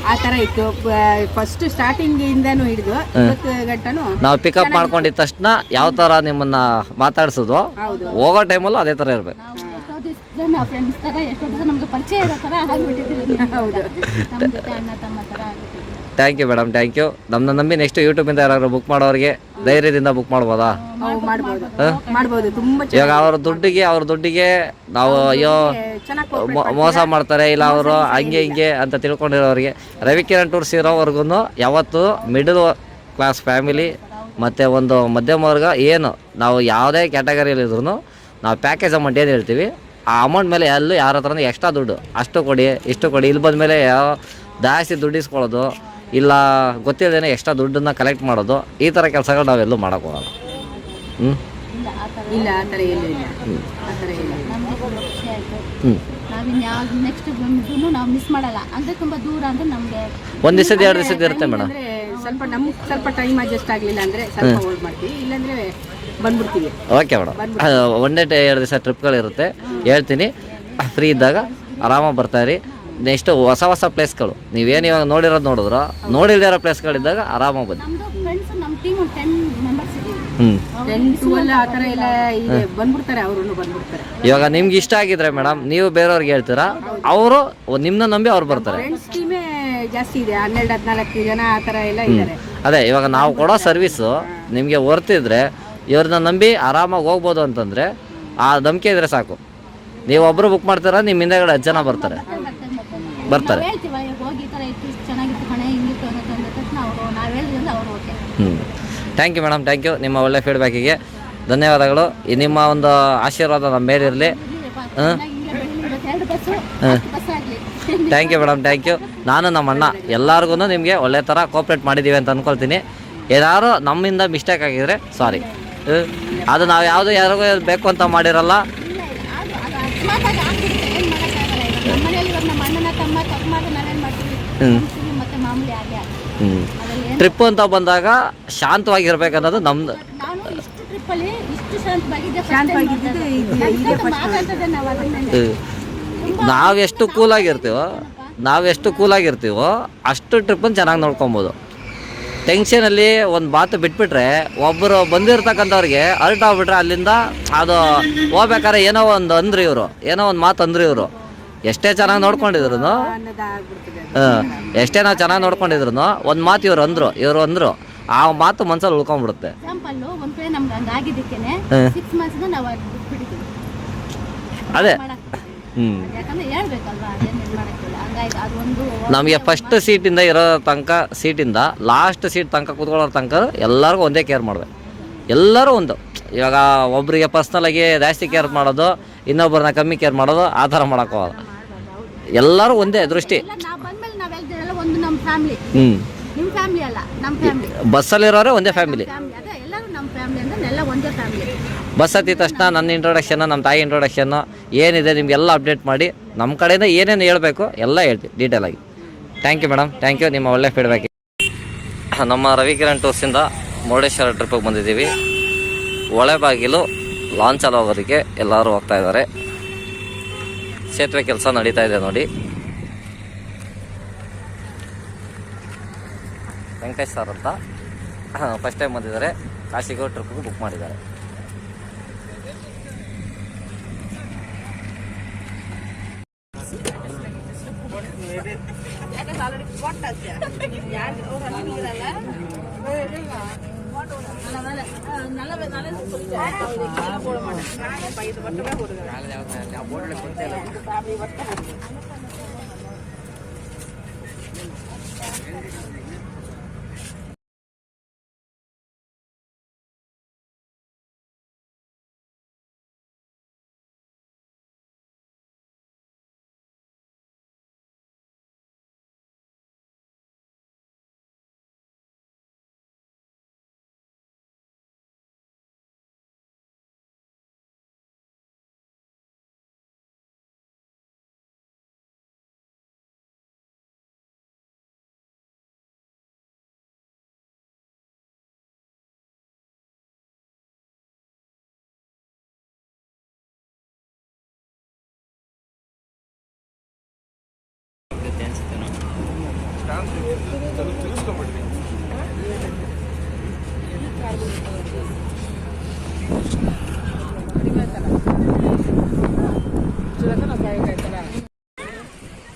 ಆ ಥರ ಇತ್ತು. ಫಸ್ಟ್ ಸ್ಟಾರ್ಟಿಂಗ್ ಇಂದನೂ ಹಿಡಿದು ಇವತ್ತು ಗಂಟನೂ ನಾವು ಪಿಕಪ್ ಮಾಡ್ಕೊಂಡಿದ್ದ ತಕ್ಷಣ ಯಾವ ಥರ ನಿಮ್ಮನ್ನ ಮಾತಾಡ್ಸೋದು, ಹೋಗೋ ಟೈಮಲ್ಲೂ ಅದೇ ಥರ ಇರಬೇಕು. ಫ್ರೆಂಡ್ಸ್ ತರ ಎಷ್ಟೋ ದಿವಸ ನಮ್ಗೆ ಪರಿಚಯ ಇರೋ ಥರ ಆಗ್ಬಿಟ್ಟಿದ್ದೀವಿ. ಹೌದು, ನಮ್ಮ ಜೊತೆ ಅಣ್ಣ ತಮ್ಮ ಥರ ಆಗ್ಬಿಟ್ಟಿದ್ದೀವಿ. Thank you madam, thank you. ನಮ್ಮನ್ನ ನಂಬಿ ನೆಕ್ಸ್ಟ್ ಯೂಟ್ಯೂಬಿಂದ ಯಾರಾದ್ರು ಬುಕ್ ಮಾಡೋರಿಗೆ ಧೈರ್ಯದಿಂದ ಬುಕ್ ಮಾಡ್ಬೋದಾ? ಮಾಡ್ಬೋದು. ತುಂಬ ಇವಾಗ ಅವ್ರ ದುಡ್ಡಿಗೆ ನಾವು ಅಯ್ಯೋ ಮೋಸ ಮಾಡ್ತಾರೆ, ಇಲ್ಲ ಅವರು ಹಂಗೆ ಹಿಂಗೆ ಅಂತ ತಿಳ್ಕೊಂಡಿರೋರಿಗೆ ರವಿಕಿರಣ್ ಟೂರ್ಸ್ ಇರೋವರೆಗೂ ಯಾವತ್ತು ಮಿಡಲ್ ಕ್ಲಾಸ್ ಫ್ಯಾಮಿಲಿ ಮತ್ತು ಒಂದು ಮಧ್ಯಮ ವರ್ಗ ಏನು ನಾವು ಯಾವುದೇ ಕ್ಯಾಟಗರಿಯಲ್ಲಿದ್ರು ನಾವು ಪ್ಯಾಕೇಜ್ ಅಮೌಂಟ್ ಏನು ಹೇಳ್ತೀವಿ ಆ ಅಮೌಂಟ್ ಮೇಲೆ ಎಲ್ಲೂ ಯಾರ ಹತ್ರನೂ ಎಕ್ಸ್ಟ್ರಾ ದುಡ್ಡು ಅಷ್ಟು ಕೊಡಿ ಇಷ್ಟು ಕೊಡಿ ಇಲ್ಲಿ ಬಂದಮೇಲೆ ಯಾವ ಜಾಸ್ತಿ ದುಡ್ಡು ಇಸ್ಕೊಳ್ಳೋದು ಇಲ್ಲ ಗೊತ್ತಿಲ್ಲದೇನೆ ಎಕ್ಸ್ಟ್ರಾ ದುಡ್ಡನ್ನು ಕಲೆಕ್ಟ್ ಮಾಡೋದು ಈ ಥರ ಕೆಲಸಗಳು ನಾವೆಲ್ಲೂ ಮಾಡೋಕ್ಕೋಗಲ್ಲ. ಇಲ್ಲ, ಆ ಥರ ಎಲ್ಲೂ ಇಲ್ಲ. ಆ ಥರ ಇಲ್ಲ. ನೆಕ್ಸ್ಟ್ ಬಂದು ನಾವು ಮಿಸ್ ಮಾಡಲ್ಲ. ಅಂದರೆ ತುಂಬ ದೂರ ಅಂದರೆ ನಮಗೆ ಒಂದು ದಿವಸದ 2 ದಿವಸದ ಇರುತ್ತೆ ಮೇಡಮ್. ಸ್ವಲ್ಪ ಟೈಮ್ ಅಡ್ಜಸ್ಟ್ ಆಗಲಿಲ್ಲ ಅಂದರೆ ಸ್ವಲ್ಪ ಹೋಲ್ಡ್ ಮಾಡ್ತೀವಿ, ಇಲ್ಲಾಂದರೆ ಬಂದ್ಬಿಡ್ತೀವಿ. ಓಕೆ ಮೇಡಮ್, 1 ಡೇ 2 ದಿವಸ ಟ್ರಿಪ್ಗಳಿರುತ್ತೆ, ಹೇಳ್ತೀನಿ. ಫ್ರೀ ಇದ್ದಾಗ ಆರಾಮಾಗಿ ಬರ್ತಾಯಿರಿ. ನೆಕ್ಸ್ಟ್ ಹೊಸ ಪ್ಲೇಸ್ಗಳು ನೀವೇನು ಇವಾಗ ನೋಡಿದ್ರು ನೋಡಿಲ್ದೇ ಇರೋ ಪ್ಲೇಸ್ಗಳಿದ್ದಾಗ ಆರಾಮಾಗಿ ಬನ್ನಿ. ಇವಾಗ ನಿಮ್ಗೆ ಇಷ್ಟ ಆಗಿದ್ರೆ ಮೇಡಮ್ ನೀವು ಬೇರೆಯವ್ರಿಗೆ ಹೇಳ್ತೀರಾ, ಅವರು ನಿಮ್ಮನ್ನ ನಂಬಿ ಅವ್ರು ಬರ್ತಾರೆ. ಜಾಸ್ತಿ ಇದೆ, 12-14 ಜನ ಆ ಥರ ಎಲ್ಲ ಇದ್ದಾರೆ. ಅದೇ ಇವಾಗ ನಾವು ಕೊಡೋ ಸರ್ವಿಸು ನಿಮಗೆ ವರ್ತಿದ್ರೆ ಇವ್ರನ್ನ ನಂಬಿ ಆರಾಮಾಗಿ ಹೋಗ್ಬೋದು ಅಂತಂದರೆ ಆ ನಂಬಿಕೆ ಇದ್ರೆ ಸಾಕು. ನೀವು ಒಬ್ಬರು ಬುಕ್ ಮಾಡ್ತೀರಾ, ನಿಮ್ಮ ಹಿಂದೆಗಡೆ 10 ಜನ ಬರ್ತಾರೆ. Thank you madam, thank you. ನಿಮ್ಮ ಒಳ್ಳೆ ಫೀಡ್ಬ್ಯಾಕಿಗೆ ಧನ್ಯವಾದಗಳು. ನಿಮ್ಮ ಒಂದು ಆಶೀರ್ವಾದ ನಮ್ಮ ಮೇಲಿರಲಿ. Thank you madam, thank you. ನಾನು ನಮ್ಮ ಅಣ್ಣ ಎಲ್ಲರಿಗೂ ನಿಮಗೆ ಒಳ್ಳೆ ಥರ ಕೋಆಪ್ರೇಟ್ ಮಾಡಿದ್ದೀವಿ ಅಂತ ಅಂದ್ಕೊಳ್ತೀನಿ. ಏನಾದ್ರು ನಮ್ಮಿಂದ ಮಿಸ್ಟೇಕ್ ಆಗಿದ್ರೆ ಸಾರಿ. ಅದು ನಾವು ಯಾವುದು ಯಾರಿಗೂ ಬೇಕು ಅಂತ ಮಾಡಿರಲ್ಲ. ಇಲ್ಲ ಅದು ಅಕಸ್ಮಾತಾಗಿ ಆಗ್ತಿರುತ್ತೆ, ಏನು ಮಾಡೋಕ್ಕಾಗಲ್ಲ. ಇವಾಗ ನಮ್ಮ ಮನೇಲಿ ಇವಾಗ ನಮ್ಮ ಅಣ್ಣನ ತಮ್ಮ ತಪ್ಪು ಮಾಡಿ ನಾವೇನು ಮಾಡ್ತೀವಿ, ಮನ್ಸಿಗೆ ಮತ್ತೆ ಮಾಮೂಲಿ ಆಗೇ ಅದ್ರಲ್ಲಿ ಏನು. ಟ್ರಿಪ್ ಅಂತ ಬಂದಾಗ ಶಾಂತವಾಗಿರ್ಬೇಕನ್ನೋದು ನಮ್ದು. ನಾನು ಇಷ್ಟು ಟ್ರಿಪ್ಪಲ್ಲಿ ಇಷ್ಟು ಶಾಂತವಾಗಿದ್ದೆ ಮಾತಾಡ್ತದೆ ನಾವು ಅದನ್ನೇ. ನಾವೆಷ್ಟು ಕೂಲಾಗಿರ್ತೀವೋ ಅಷ್ಟು ಟ್ರಿಪ್ಪನ್ನು ಚೆನ್ನಾಗಿ ನೋಡ್ಕೊಬೋದು. ಟೆನ್ಷನಲ್ಲಿ ಒಂದು ಮಾತು ಬಿಟ್ಬಿಟ್ರೆ ಒಬ್ಬರು ಬಂದಿರ್ತಕ್ಕಂಥವ್ರಿಗೆ ಅರ್ಟ್ ಆಗ್ಬಿಟ್ರೆ ಅಲ್ಲಿಂದ ಅದು ಹೋಗ್ಬೇಕಾದ್ರೆ ಏನೋ ಒಂದು ಮಾತು ಅಂದ್ರು ಇವರು ಎಷ್ಟೇ ಚೆನ್ನಾಗಿ ನೋಡ್ಕೊಂಡಿದ್ರು ಎಷ್ಟೇ ನಾವು ಚೆನ್ನಾಗಿ ನೋಡ್ಕೊಂಡಿದ್ರು ಒಂದು ಮಾತು ಇವರು ಅಂದರು ಆ ಮಾತು ಮನ್ಸಲ್ಲಿ ಉಳ್ಕೊಂಡ್ಬಿಡುತ್ತೆ. ಎಕ್ಸಾಂಪಲ್ ಒಂದು ಕಡೆ ನಮ್ಗೆ ಹಂಗಾಗಿದ್ದಕ್ಕೇನೆ 6 ಮಂತ್ಸ್ ನಾವು ಬಿಟ್ಬಿಟ್ಟಿದ್ದೀವಿ. ಅದೇ ಯಾಕಂದ್ರೆ ಹೇಳ್ಬೇಕಲ್ವಾ, ಅದೇನು ಮಾಡೋಕ್ಕಿಲ್ಲ. ಹಂಗಾಗಿ ಅದೊಂದು ನಮಗೆ ಫಸ್ಟ್ ಸೀಟಿಂದ ಇರೋ ತನಕ ಸೀಟಿಂದ ಲಾಸ್ಟ್ ಸೀಟ್ ತನಕ ಕೂತ್ಕೊಳ್ಳೋ ತನಕ ಎಲ್ಲರಿಗೂ ಒಂದೇ ಕೇರ್ ಮಾಡಬೇಕು. ಎಲ್ಲರೂ ಒಂದು, ಇವಾಗ ಒಬ್ಬರಿಗೆ ಪರ್ಸ್ನಲಾಗಿ ಜಾಸ್ತಿ ಕೇರ್ ಮಾಡೋದು, ಇನ್ನೊಬ್ಬರನ್ನ ಕಮ್ಮಿ ಕೇರ್ ಮಾಡೋದು, ಆ ಥರ ಮಾಡೋಕ್ಕೋಗಲ್ಲ. ಎಲ್ಲರೂ ಒಂದೇ ದೃಷ್ಟಿ. ನಾವು ಬಂದ್ಮೇಲೆ ನಾವು ಹೇಳ್ತಿರಲ್ಲ, ಒಂದು ನಮ್ಮ ಫ್ಯಾಮಿಲಿ, ನಿಮ್ಮ ಫ್ಯಾಮಿಲಿ ಅಲ್ಲ, ನಮ್ಮ ಫ್ಯಾಮಿಲಿ. ಬಸ್ಸಲ್ಲಿರೋರೆ ಒಂದೇ ಫ್ಯಾಮಿಲಿ, ಅದೇ ಎಲ್ಲರೂ ನಮ್ಮ ಫ್ಯಾಮಿಲಿ ಅಂದ್ರೆ ಎಲ್ಲ ಒಂದೇ ಫ್ಯಾಮಿಲಿ. ಬಸ್ ಹತ್ತಿದ ತಕ್ಷಣ ನನ್ನ ಇಂಟ್ರೊಡಕ್ಷನ್ನು, ನಮ್ಮ ತಾಯಿ ಇಂಟ್ರೊಡಕ್ಷನ್ನು ಏನಿದೆ ನಿಮಗೆಲ್ಲ ಅಪ್ಡೇಟ್ ಮಾಡಿ ನಮ್ಮ ಕಡೆಯಿಂದ ಏನೇನು ಹೇಳಬೇಕು ಎಲ್ಲ ಹೇಳ್ತೀವಿ ಡೀಟೇಲಾಗಿ. Thank you madam, thank you. ನಿಮ್ಮ ಒಳ್ಳೆ ಫೀಡ್ಬ್ಯಾಕ್. ನಮ್ಮ ರವಿಕಿರಣ್ ಟೂರ್ಸಿಂದ ಮುರುಡೇಶ್ವರ ಟ್ರಿಪ್ಪಿಗೆ ಬಂದಿದ್ದೀವಿ. ಹೊಳೆಬಾಗಿಲು ಲಾಂಚಲ್ಲಿ ಹೋಗೋದಕ್ಕೆ ಎಲ್ಲರೂ ಹೋಗ್ತಾ ಇದ್ದಾರೆ. ಸೇತುವೆ ಕೆಲಸ ನಡೀತಾ ಇದೆ ನೋಡಿ. ವೆಂಕಟೇಶ್ ಸರ್ ಅಂತ ಫಸ್ಟ್ ಟೈಮ್ ಬಂದಿದ್ದಾರೆ. ಕಾಶಿಗೂ ಟ್ರಿಪ್ಪಿಗೂ ಬುಕ್ ಮಾಡಿದ್ದಾರೆ.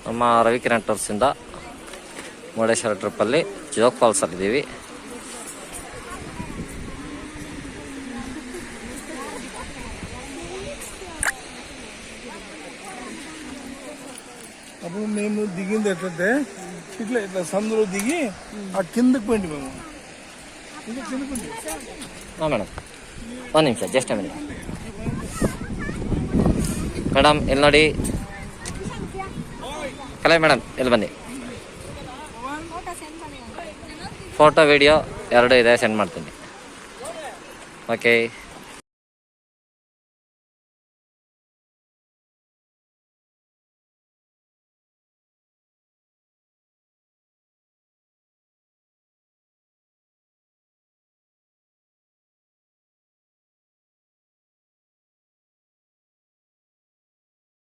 ನಮ್ಮ ರವಿಕಿರಣ್ ಟೂರ್ಸಿಂದ ಮುರುಡೇಶ್ವರ ಟ್ರಿಪ್ಪಲ್ಲಿ ಜೋಗ್ ಫಾಲ್ಸಲ್ಲಿದ್ದೀವಿ. అప్పుడు మేము దిగింది ఎట్లంటే ఇట్లా ఇట్లా సందులో దిగి ఆ కిందకి పోయింది మేము. ಮೇಡಮ್ ಒಂದು ನಿಮಿಷ, ಜಸ್ಟ್ ಅ ಮಿನಿಟ್ ಮೇಡಮ್. ಇಲ್ಲಿ ನೋಡಿ ಕಲೆ ಮೇಡಮ್, ಇಲ್ಲಿ ಬನ್ನಿ. ಫೋಟೋ ವಿಡಿಯೋ 2 ಇದೆ, ಸೆಂಡ್ ಮಾಡ್ತೀನಿ. ಓಕೆ.